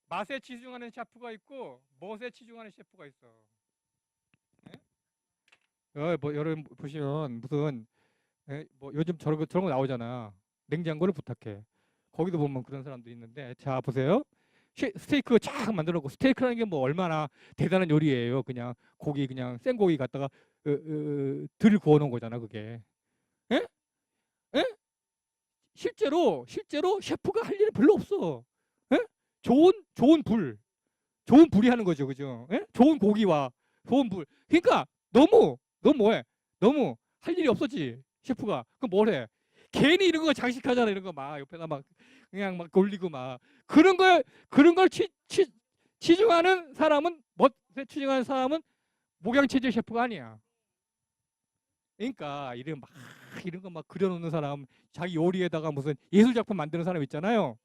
맛에 치중하는 셰프가 있고 멋에 치중하는 셰프가 있어. 예? 뭐 여러분 보시면 무슨 뭐 요즘 저런 거 나오잖아. 냉장고를 부탁해. 거기도 보면 그런 사람도 있는데 자 보세요. 스테이크 쫙 만들어 놓고 스테이크라는 게 뭐 얼마나 대단한 요리예요. 그냥 고기 그냥 생고기 갖다가 들 구워 놓은 거잖아 그게. 예? 예? 실제로 셰프가 할 일이 별로 없어. 예? 좋은 불이 하는 거죠, 그죠? 예? 좋은 고기와 좋은 불. 그러니까 너무 뭐해? 너무 할 일이 없었지 셰프가. 그럼 뭘 해? 괜히 이런 거 장식하잖아 이런 거 막 옆에다 막 그냥 막 올리고 막 그런 걸 치중하는 사람은 멋에 치중하는 사람은 목양체질 셰프가 아니야. 그러니까 이런 거 막 그려놓는 사람, 자기 요리에다가 무슨 예술 작품 만드는 사람 있잖아요.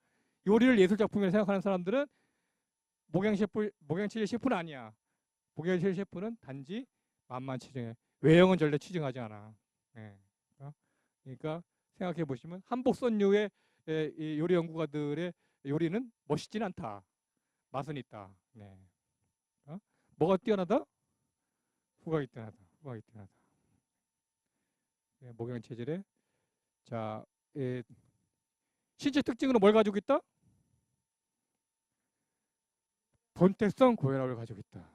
요리를 예술 작품이라고 생각하는 사람들은 목양체질 셰프는 아니야. 목양체질 셰프는 단지 맛만 치중해. 외형은 절대 치중하지 않아. 예. 그러니까 생각해 보시면 한복선류의 이 요리 연구가들의 요리는 멋있진 않다. 맛은 있다. 네. 뭐가 뛰어나다? 후각이 뛰어나다. 후각이 뛰어나다. 예, 목양 체질에 자 신체 특징으로 뭘 가지고 있다? 본태성 고혈압을 가지고 있다.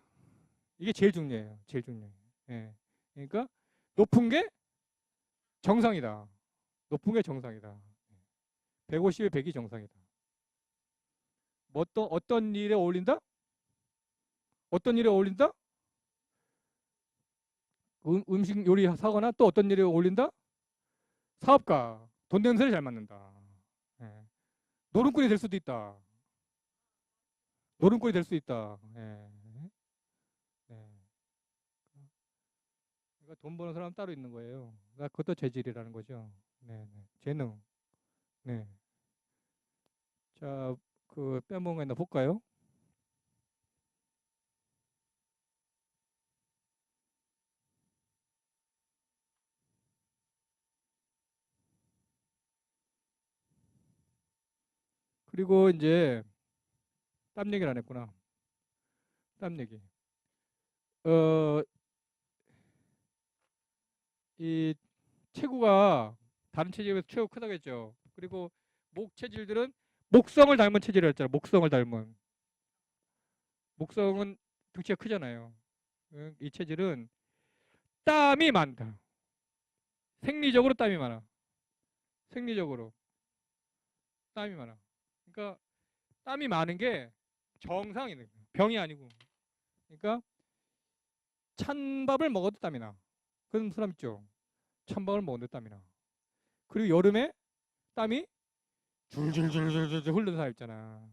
이게 제일 중요해요. 제일 중요해요. 예. 그러니까 높은 게 정상이다. 높은 게 정상이다. 150에 100이 정상이다. 뭐 어떤 일에 어울린다? 어떤 일에 어울린다? 음식 요리 사거나 또 어떤 일에 어울린다? 사업가. 돈 냄새를 잘 맡는다. 예. 노름꾼이 될 수도 있다. 노름꾼이 될 수 있다. 예. 예. 그러니까 돈 버는 사람 따로 있는 거예요. 그러니까 그것도 재질이라는 거죠. 네, 네. 재능. 네. 자, 그 빼먹은 거 있나 볼까요? 그리고 이제 땀 얘기를 안 했구나. 땀 얘기. 어, 이 체구가 다른 체질에 비해서 체구가 크다고 했죠. 그리고 목 체질들은 목성을 닮은 체질을 했잖아요. 목성을 닮은. 목성은 등치가 크잖아요. 이 체질은 땀이 많다. 생리적으로 땀이 많아. 생리적으로 땀이 많아. 그러니까 땀이 많은 게 정상이네. 병이 아니고. 그러니까 찬밥을 먹어도 땀이 나. 그런 사람 있죠. 찬밥을 먹어도 땀이 나. 그리고 여름에 땀이 줄줄줄줄줄 흐르는 사람 있잖아.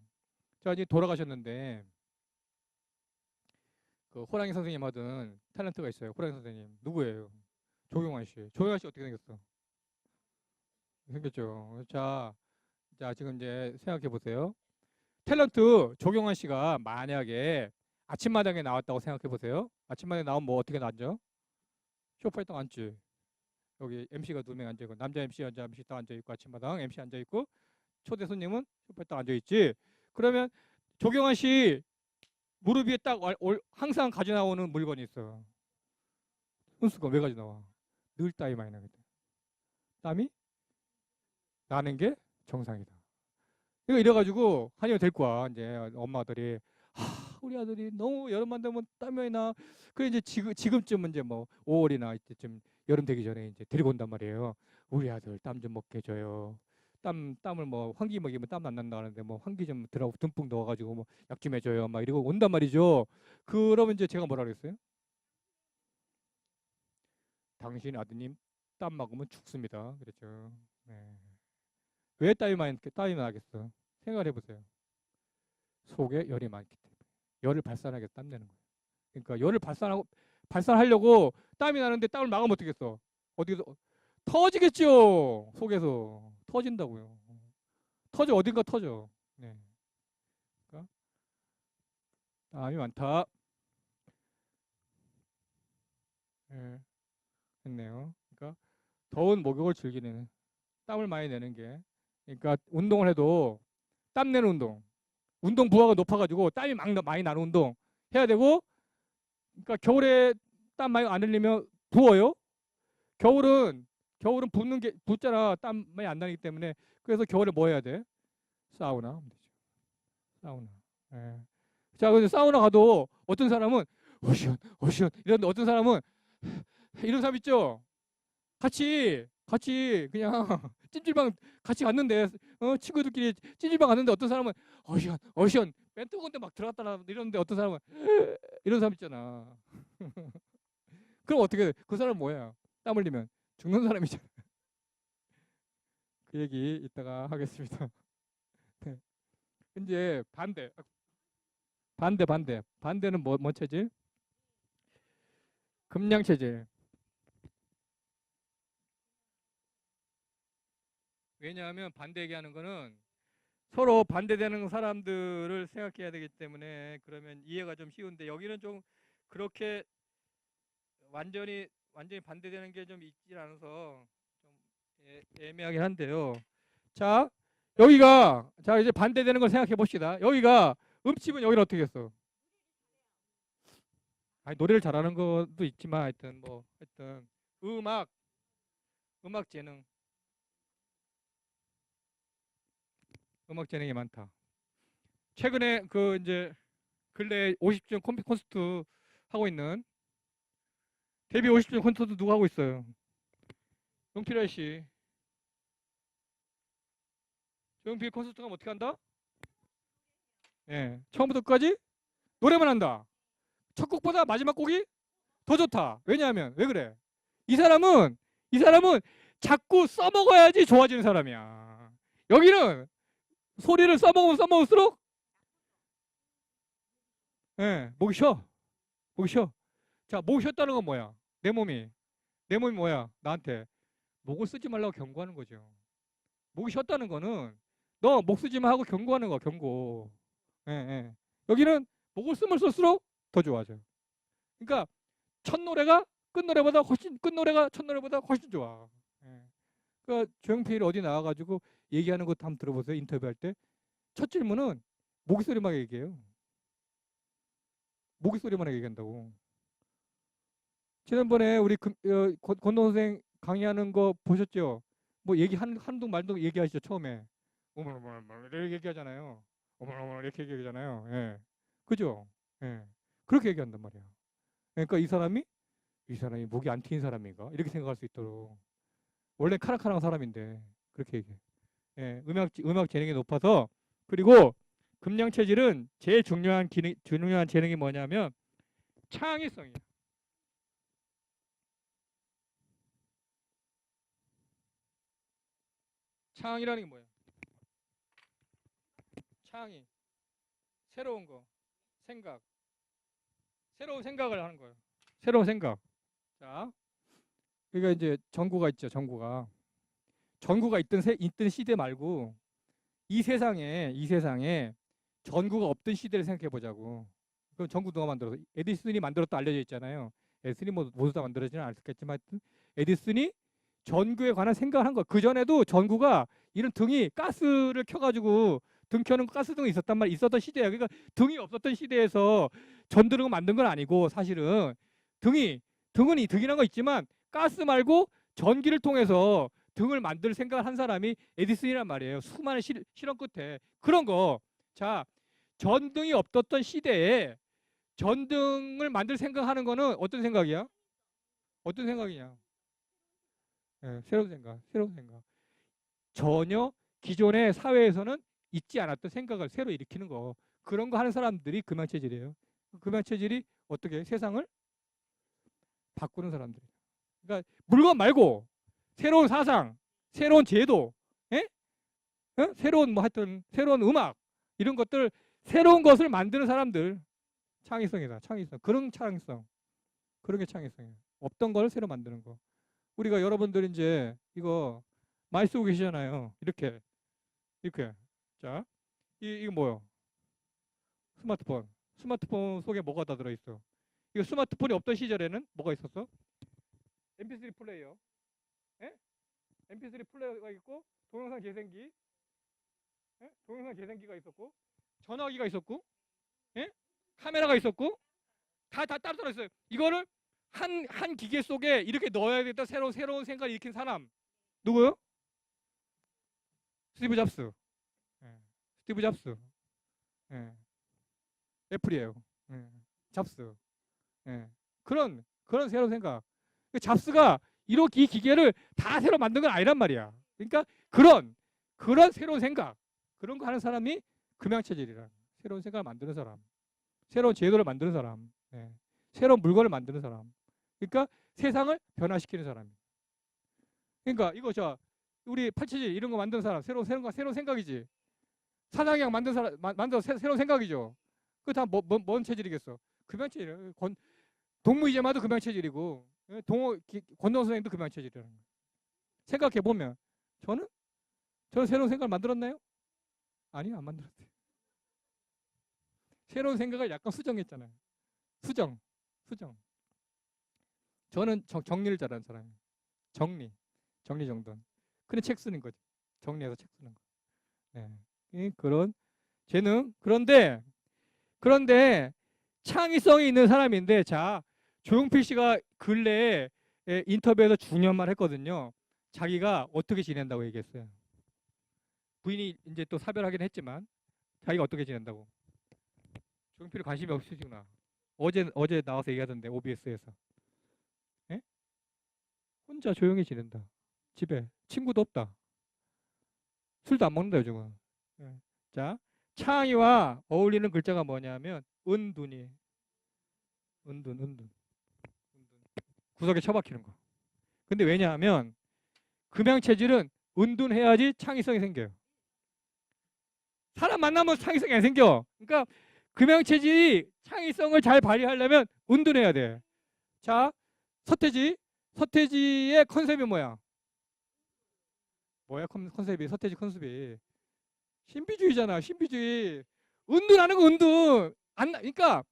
자 이제 돌아가셨는데 그 호랑이 선생님 하던 탤런트가 있어요. 호랑이 선생님 누구예요? 조경환 씨. 조경환 씨 어떻게 생겼어? 생겼죠. 자 지금 이제 생각해 보세요. 탤런트 조경환 씨가 만약에 아침마당에 나왔다고 생각해 보세요. 아침마당에 나오면 뭐 어떻게 앉아? 소파에 딱 앉지. 여기 MC가 2명 앉아 있고 남자 MC 여자 MC 딱 앉아 있고 아침마당 MC 앉아 있고 초대 손님은 소파에 딱 앉아 있지. 그러면 조경환 씨 무릎 위에 딱 항상 가져 나오는 물건이 있어. 손수건 왜 가져 나와? 늘 땀이 많이 나거든. 땀이 나는 게 정상이다. 그러니까 이래가지고 한여 될 거야. 이제 엄마들이 우리 아들이 너무 여름만 되면 땀이 많이 나. 그래 이제 지금쯤은 이제 뭐 5월이나 이때쯤 여름 되기 전에 이제 데리고 온단 말이에요. 우리 아들 땀 좀 먹게 해줘요. 땀을 뭐 환기 먹이면 땀 안 난다 하는데 뭐 환기 좀 들어 듬뿍 넣어가지고 뭐 약 좀 해줘요. 막 이러고 온단 말이죠. 그러면 이제 제가 뭐라 그랬어요? 당신 아드님 땀 먹으면 죽습니다. 그랬죠. 네. 왜 땀이 나겠어? 생각을 해보세요. 속에 열이 많기 때문에 열을 발산하게 땀 내는 거예요. 그러니까 열을 발산하려고 땀이 나는데 땀을 막으면 어떻겠어? 어디서 터지겠죠. 속에서 터진다고요. 어딘가 터져. 네. 그러니까 땀이 많다. 네. 했네요. 그러니까 더운 목욕을 즐기는 땀을 많이 내는 게 그러니까 운동을 해도 땀 내는 운동 부하가 높아가지고 땀이 많이 나는 운동 해야 되고 그러니까 겨울에 땀 많이 안 흘리면 부어요. 겨울은 붓잖아. 땀 많이 안 나기 때문에 그래서 겨울에 뭐 해야 돼? 사우나 하면 되죠. 사우나. 예. 자, 근데 사우나 가도 어떤 사람은 오시원 이런데 어떤 사람은 이런 사람 있죠. 같이 그냥 찜질방 같이 갔는데 친구들끼리 찜질방 갔는데 어떤 사람은 어시원 멘트 건데 막 들어갔다 이러는데 어떤 사람은 이런 사람 있잖아. 그럼 어떻게 돼? 그 사람 뭐야? 땀 흘리면 죽는 사람이잖아. 그 얘기 이따가 하겠습니다. 네. 이제 반대는 뭔 체질? 금량 체질. 왜냐하면 반대 얘기하는 거는 서로 반대되는 사람들을 생각해야 되기 때문에 그러면 이해가 좀 쉬운데 여기는 좀 그렇게 완전히 반대되는 게 좀 있질 않아서 좀 애매하긴 한데요. 자, 자 이제 반대되는 걸 생각해 봅시다. 여기가 음치면 여기는 어떻게 했어? 아니, 노래를 잘하는 것도 있지만 하여튼 음악 재능 재능이 많다. 최근에 그 이제 근래 50주년 콘서트 하고 있는 데뷔 50주년 콘서트 누가 하고 있어요? 용필아 씨. 용필 콘서트 가면 어떻게 한다? 예, 처음부터 끝까지 노래만 한다. 첫 곡보다 마지막 곡이 더 좋다. 왜냐하면 왜 그래? 이 사람은 자꾸 써먹어야지 좋아지는 사람이야. 여기는 소리를 써먹으면 써먹을수록 목이 쉬어. 목이 쉬어. 자, 목이 쉬었다는 건 뭐야? 내 몸이 뭐야? 나한테 목을 쓰지 말라고 경고하는 거죠. 목이 쉬었다는 거는 너 목 쓰지 마 하고 경고하는 거야. 경고. 예, 예. 여기는 목을 쓰면 쓸수록 더 좋아져. 그러니까 끝 노래가 첫 노래보다 훨씬 좋아. 예. 그러니까 조용필 어디 나와가지고 얘기하는 거 한번 들어보세요. 인터뷰할 때 첫 질문은 모기 소리만 얘기해요. 모기 소리만 얘기한다고. 지난번에 우리 권도 선생 강의하는 거 보셨죠? 뭐 얘기 한두 말도 얘기하시죠 처음에. 어머어머 이렇게 얘기하잖아요. 어머어머 이렇게 얘기하잖아요. 예, 그죠? 예, 그렇게 얘기한단 말이야. 그러니까 이 사람이 목이 안 트인 사람인가 이렇게 생각할 수 있도록 원래 카랑카랑한 사람인데 그렇게 얘기해. 예, 음악 재능이 높아서 그리고 금량 체질은 제일 중요한 재능이 뭐냐면 창의성이에요. 창이라는 게 뭐예요? 창의, 새로운 거, 생각, 새로운 생각을 하는 거예요. 새로운 생각. 자, 그러니까 이제 전구가 있죠. 전구가 있던 시대 말고 이 세상에 전구가 없던 시대를 생각해 보자고. 그럼 전구 누가 만들어서? 에디슨이 만들었다 알려져 있잖아요. 에디슨이 뭐 모두 다 만들어지는 않았겠지만 하여튼 에디슨이 전구에 관한 생각을 한 거. 그 전에도 전구가 이런 등이 가스를 켜가지고 등 켜는 가스등이 있었던 시대야. 그러니까 등이 없었던 시대에서 전등을 만든 건 아니고 사실은 등이란 거 있지만 가스 말고 전기를 통해서 등을 만들 생각을 한 사람이 에디슨이란 말이에요. 수많은 실험 끝에 그런 거. 자, 전등이 없었던 시대에 전등을 만들 생각하는 거는 어떤 생각이야? 어떤 생각이냐? 새로운 생각. 전혀 기존의 사회에서는 있지 않았던 생각을 새로 일으키는 거. 그런 거 하는 사람들이 금양체질이에요. 금양체질이 어떻게 세상을 바꾸는 사람들. 그러니까 물건 말고 새로운 사상, 새로운 제도, 예? 새로운 뭐 하여튼 새로운 음악 이런 것들 새로운 것을 만드는 사람들 창의성이다. 창의성. 그런 창의성. 그런 게 창의성이에요. 없던 걸 새로 만드는 거. 우리가 여러분들 이제 이거 많이 쓰고 계시잖아요. 이렇게. 자, 이거 뭐요? 스마트폰. 스마트폰 속에 뭐가 다 들어있어? 이거 스마트폰이 없던 시절에는 뭐가 있었어? MP3 플레이어. 예? MP3 플레이어가 있고 동영상 재생기. 예? 동영상 재생기가 있었고 전화기가 있었고 예? 카메라가 있었고 다 따로 있어요. 이거를 한 기계 속에 이렇게 넣어야겠다. 새로운 생각을 일으킨 사람 누구요? 스티브 잡스. 예. 스티브 잡스. 예. 애플이에요. 예. 잡스. 예. 그런 새로운 생각. 잡스가 이렇게 이 기계를 다 새로 만든 건 아니란 말이야. 그러니까 그런 새로운 생각 그런 거 하는 사람이 금양체질이라. 새로운 생각을 만드는 사람, 새로운 제도를 만드는 사람, 예. 새로운 물건을 만드는 사람. 그러니까 세상을 변화시키는 사람. 그러니까 이거 우리 팔체질 이런 거 만든 사람 새로운 생각이지. 사장형 만든 사람 만들어 새로운 생각이죠. 그 다 뭔 체질이겠어? 금양체질. 동무이제마도 금양체질이고 권동 선생님도 금양체질이라는 거예요. 생각해 보면 저는 새로운 생각을 만들었나요? 아니요, 안 만들었어요. 새로운 생각을 약간 수정했잖아요. 수정. 저는 정리를 잘하는 사람이에요. 정리정돈. 근데 책 쓰는 거지. 정리해서 책 쓰는 거. 네. 그런 재능. 그런데 창의성이 있는 사람인데, 자, 조용필 씨가 근래에 인터뷰에서 중요한 말 했거든요. 자기가 어떻게 지낸다고 얘기했어요. 부인이 이제 또 사별하긴 했지만 자기가 어떻게 지낸다고. 조용필이 관심이 없으시구나. 어제 나와서 얘기하던데 OBS에서. 예? 혼자 조용히 지낸다. 집에 친구도 없다. 술도 안 먹는다 요즘은. 예. 자, 창의와 어울리는 글자가 뭐냐면 은둔이. 은둔. 구석에 처박히는 거. 근데 왜냐하면 금양체질은 은둔해야지 창의성이 생겨요. 사람 만나면 창의성이 안 생겨. 그러니까 금양체질이 창의성을 잘 발휘하려면 은둔해야 돼. 자, 서태지의 컨셉이 뭐야? 컨셉이? 서태지 컨셉이 신비주의잖아. 신비주의. 은둔하는 거 은둔. 그러니까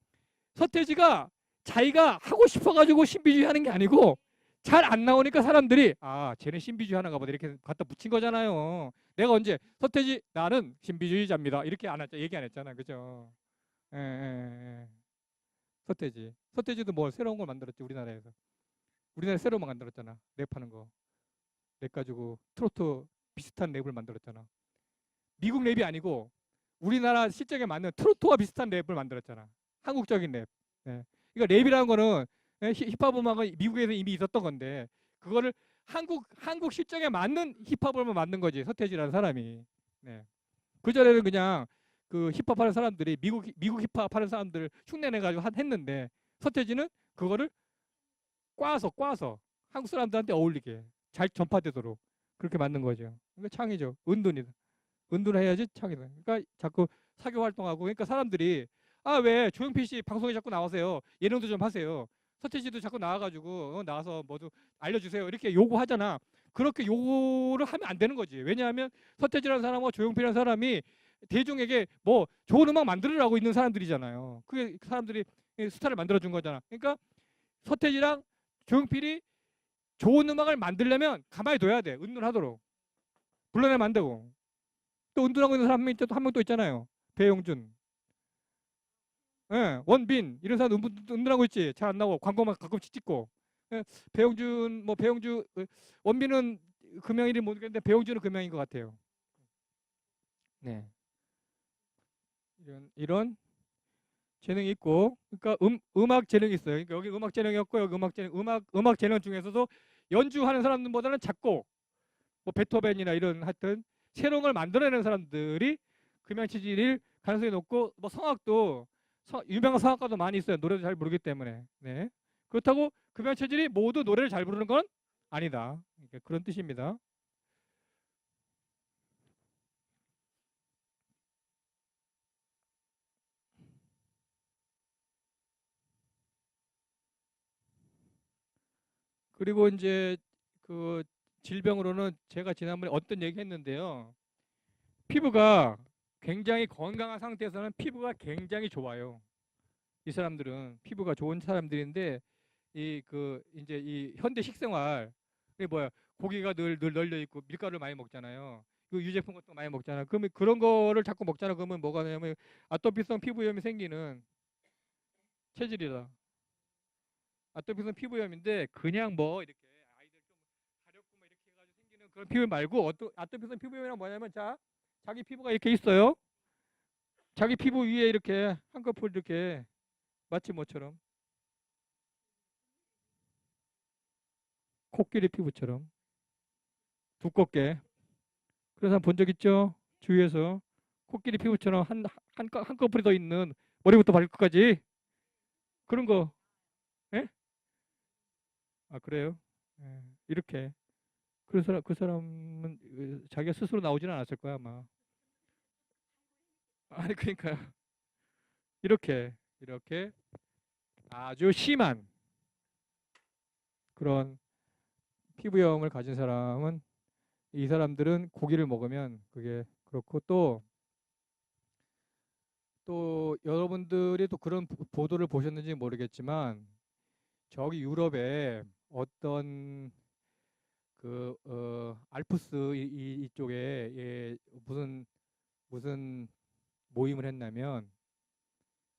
서태지가 자기가 하고 싶어가지고 신비주의 하는 게 아니고 잘 안 나오니까 사람들이 쟤는 신비주의 하는가 보다 이렇게 갖다 붙인 거잖아요. 내가 언제 서태지 나는 신비주의자입니다 이렇게 얘기 안 했잖아. 그죠? 예. 서태지도 뭐 새로운 걸 만들었지. 우리나라에 새로운 거 만들었잖아. 랩하는 거. 랩 가지고 트로트 비슷한 랩을 만들었잖아. 미국 랩이 아니고 우리나라 실정에 맞는 트로트와 비슷한 랩을 만들었잖아. 한국적인 랩. 예. 그러니까 랩이라는 거는 힙합 음악은 미국에서 이미 있었던 건데 그거를 한국 실정에 맞는 힙합을 만든 거지. 서태지라는 사람이. 네. 그 전에는 그냥 그 힙합 하는 사람들이 미국 힙합 하는 사람들 흉내내 가지고 했는데 서태지는 그거를 꽈서 한국 사람들한테 어울리게 잘 전파되도록 그렇게 만든 거죠. 그러니까 창의죠. 은둔이다. 은둔해야지 창의다. 그러니까 자꾸 사교 활동하고 그러니까 사람들이 아, 왜 조용필 씨 방송에 자꾸 나오세요. 예능도 좀 하세요. 서태지도 자꾸 나와가지고 나와서 뭐도 알려주세요. 이렇게 요구하잖아. 그렇게 요구를 하면 안 되는 거지. 왜냐하면 서태지라는 사람과 조용필이라는 사람이 대중에게 뭐 좋은 음악 만들으라고 있는 사람들이잖아요. 그게 그 사람들이 스타를 만들어준 거잖아. 그러니까 서태지랑 조용필이 좋은 음악을 만들려면 가만히 둬야 돼. 은둔하도록. 불러내면 안 되고. 또 은둔하고 있는 사람 한 명 또 있잖아요. 배용준. 예, 원빈 이런 사람 은둔하고 있지. 잘 안 나오고 광고만 가끔씩 찍고. 예, 배용준 뭐 배용준 원빈은 금명일이 모르겠는데 배용준은 금명인 것 같아요. 네. 이런 재능이 있고, 그러니까 음악 재능이 있어요. 그러니까 여기 음악 재능이 없고 여기 음악 재능 중에서도 연주하는 사람들보다는 작곡, 뭐 베토벤이나 이런 하여튼 새로운 걸 만들어내는 사람들이 금양치질일 가능성이 높고, 뭐 성악도 유명한 성악가도 많이 있어요. 노래도 잘 부르기 때문에. 네. 그렇다고 금양치질이 모두 노래를 잘 부르는 건 아니다. 그러니까 그런 뜻입니다. 그리고 이제 그 질병으로는 제가 지난번에 어떤 얘기 했는데요. 피부가 굉장히 건강한 상태에서는 피부가 굉장히 좋아요. 이 사람들은 피부가 좋은 사람들인데 이 그 이제 이 현대 식생활 이게 뭐야, 고기가 늘 널려 있고 밀가루를 많이 먹잖아요. 그 유제품 같은 거 많이 먹잖아. 그러면 그런 거를 자꾸 먹잖아. 그러면 뭐가 되냐면 아토피성 피부염이 생기는 체질이다. 아토피성 피부염인데 그냥 뭐 이렇게 아이들 좀 가렵고 뭐 이렇게 해가지고 생기는 그런 피부 말고, 아토피성 피부염이란 뭐냐면, 자, 자기 피부가 이렇게 있어요. 자기 피부 위에 이렇게 한꺼풀 이렇게 마치 뭐처럼 코끼리 피부처럼 두껍게. 그런 사람 본 적 있죠? 주위에서 코끼리 피부처럼 한꺼풀이 더 있는, 머리부터 발끝까지 그런 거. 예? 아, 그래요? 예, 이렇게. 그 사람은 자기가 스스로 나오지는 않았을 거야 아마. 아니 그러니까 이렇게 아주 심한 그런 피부염을 가진 사람은, 이 사람들은 고기를 먹으면 그게 그렇고, 또 여러분들이 또 그런 보도를 보셨는지 모르겠지만 저기 유럽에 어떤 알프스 이쪽에 예, 무슨 모임을 했냐면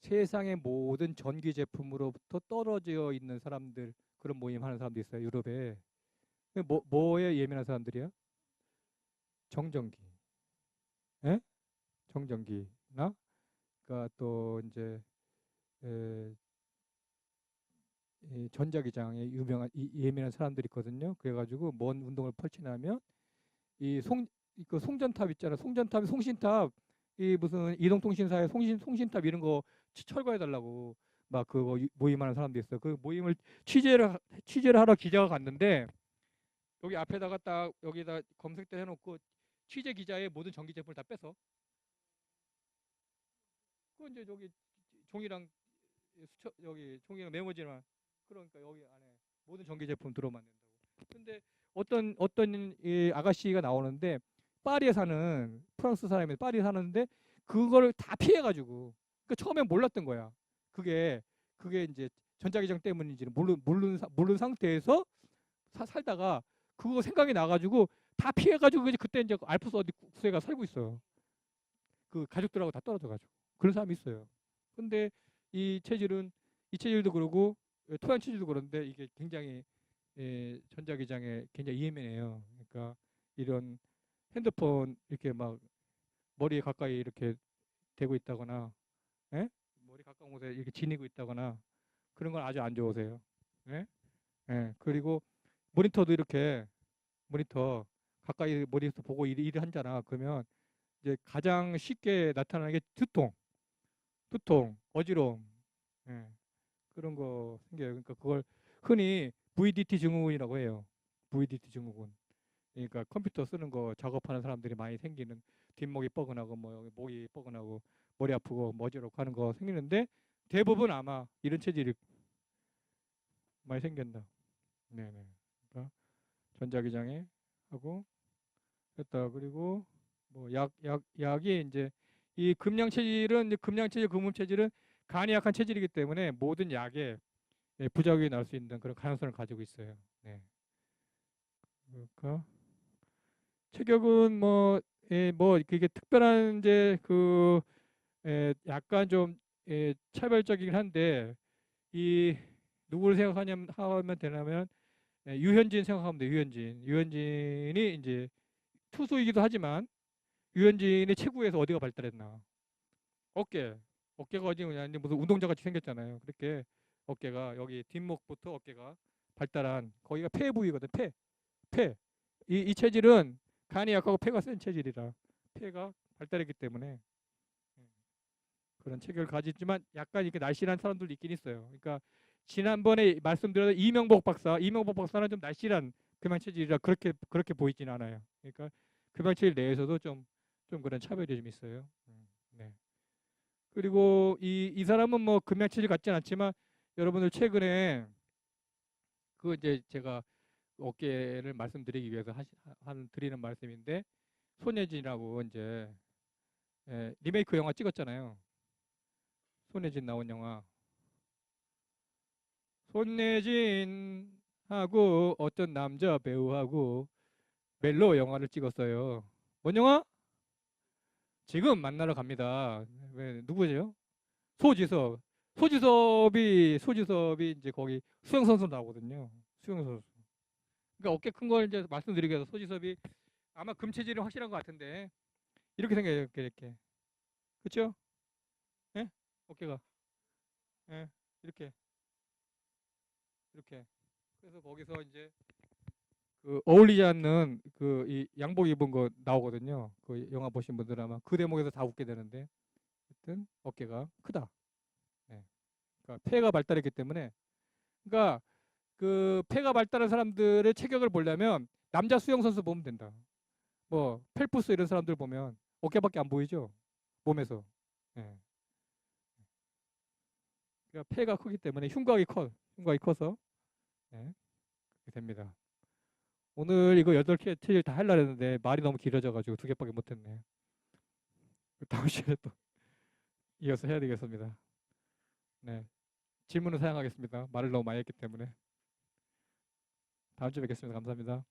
세상의 모든 전기 제품으로부터 떨어져 있는 사람들, 그런 모임 하는 사람도 있어요 유럽에. 뭐에 예민한 사람들이야? 정전기. 예? 정전기나, 그러니까 또 이제 에, 이 전자기장에 유명한 예민한 사람들이 있거든요. 그래가지고 뭔 운동을 펼치냐면 이 그 송전탑 있잖아. 송전탑, 송신탑, 이 무슨 이동통신사의 송신탑 이런 거 철거해 달라고 막 그거 모임하는 사람도 있어. 그 모임을 취재를 하러 기자가 갔는데 여기 앞에다가 딱 여기다 검색대 해놓고 취재 기자의 모든 전기 제품을 다 뺏어. 그 이제 저기 종이랑 여기 종이랑 메모지만, 그러니까 여기 안에 모든 전기 제품 들어만 된다고. 근데 어떤 이 아가씨가 나오는데 파리에 사는 프랑스 사람이 파리에 사는데 그거를 다 피해가지고, 그 처음에 몰랐던 거야. 그게 그게 이제 전자기장 때문인지는 모르는 상태에서 살다가 그거 생각이 나가지고 다 피해가지고 이제 그때 이제 알프스 어디 구세가 살고 있어요. 그 가족들하고 다 떨어져가지고 그런 사람이 있어요. 근데 이 체질은 이 체질도 그러고 토양 체질도 그런데 이게 굉장히 전자기장에 굉장히 예민해요. 그러니까 이런 핸드폰 이렇게 막 머리에 가까이 이렇게 대고 있다거나, 예? 머리 가까운 곳에 이렇게 지니고 있다거나 그런 건 아주 안 좋으세요. 예? 예. 그리고 모니터도 이렇게 모니터 가까이 머리에서 보고 일을 하잖아. 그러면 이제 가장 쉽게 나타나는 게 두통, 어지러움, 예, 그런 거 생겨요. 그러니까 그걸 흔히 VDT 증후군이라고 해요. VDT 증후군. 그러니까 컴퓨터 쓰는 거 작업하는 사람들이 많이 생기는, 뒷목이 뻐근하고 뭐 여기 목이 뻐근하고 머리 아프고 머지럽고 하는 거 생기는데 대부분 아마 이런 체질이 많이 생긴다. 네네. 그러니까 전자기장애 하고 됐다. 그리고 뭐 약이 이제 이 금양 체질은 이제 금양 체질, 금음 체질은 간이 약한 체질이기 때문에 모든 약에 부작용이 날 수 있는 그런 가능성을 가지고 있어요. 네. 그러니까 체격은 뭐 그게 특별한 이제 약간 좀 차별적이긴 한데 이 누구를 생각하냐면 하면 되냐면 유현진 생각하면 돼. 유현진이 이제 투수이기도 하지만 유현진의 체구에서 어디가 발달했나? 어깨. 어깨가 어디 그냥 무슨 운동자 같이 생겼잖아요. 그렇게 어깨가 여기 뒷목부터 어깨가 발달한 거기가 폐 부위거든. 폐. 이 체질은 간이 약하고 폐가 센 체질이라 폐가 발달했기 때문에 그런 체격을 가지지만 약간 이렇게 날씬한 사람들도 있긴 있어요. 그러니까 지난번에 말씀드렸던 이명복 박사는 좀 날씬한 금양 체질이라 그렇게 보이진 않아요. 그러니까 금양 체질 내에서도 좀 그런 차별이 좀 있어요. 네. 그리고 이 사람은 뭐 금양 체질 같진 않지만 여러분들 최근에 그 이제 제가 어깨를 말씀드리기 위해서 드리는 말씀인데 손예진이라고 이제 리메이크 영화 찍었잖아요. 손예진 나온 영화. 손예진하고 어떤 남자 배우하고 멜로 영화를 찍었어요. 뭔 영화? 지금 만나러 갑니다. 왜 누구죠? 소지섭. 소지섭이 이제 거기 수영 선수 나오거든요. 수영 선수. 그러니까 어깨 큰 걸 이제 말씀드리기 위해서 소지섭이 아마 금체질이 확실한 것 같은데 이렇게 생겨요. 이렇게. 그렇죠? 예? 어깨가. 예. 이렇게. 이렇게. 그래서 거기서 이제 그 어울리지 않는 그 이 양복 입은 거 나오거든요. 그 영화 보신 분들 아마 그 대목에서 다 웃게 되는데 하여튼 어깨가 크다. 네. 그러니까 폐가 발달했기 때문에 그러니까 그 폐가 발달한 사람들의 체격을 보려면 남자 수영 선수 보면 된다. 뭐 펠프스 이런 사람들 보면 어깨밖에 안 보이죠. 몸에서. 네. 그러니까 폐가 크기 때문에 흉곽이 커서 네. 그렇게 됩니다. 오늘 이거 8개 틀 다 하려고 했는데 말이 너무 길어져가지고 2개밖에 못했네. 다음 시간에 또 이어서 해야 되겠습니다. 네. 질문을 사용하겠습니다. 말을 너무 많이 했기 때문에. 다음 주에 뵙겠습니다. 감사합니다.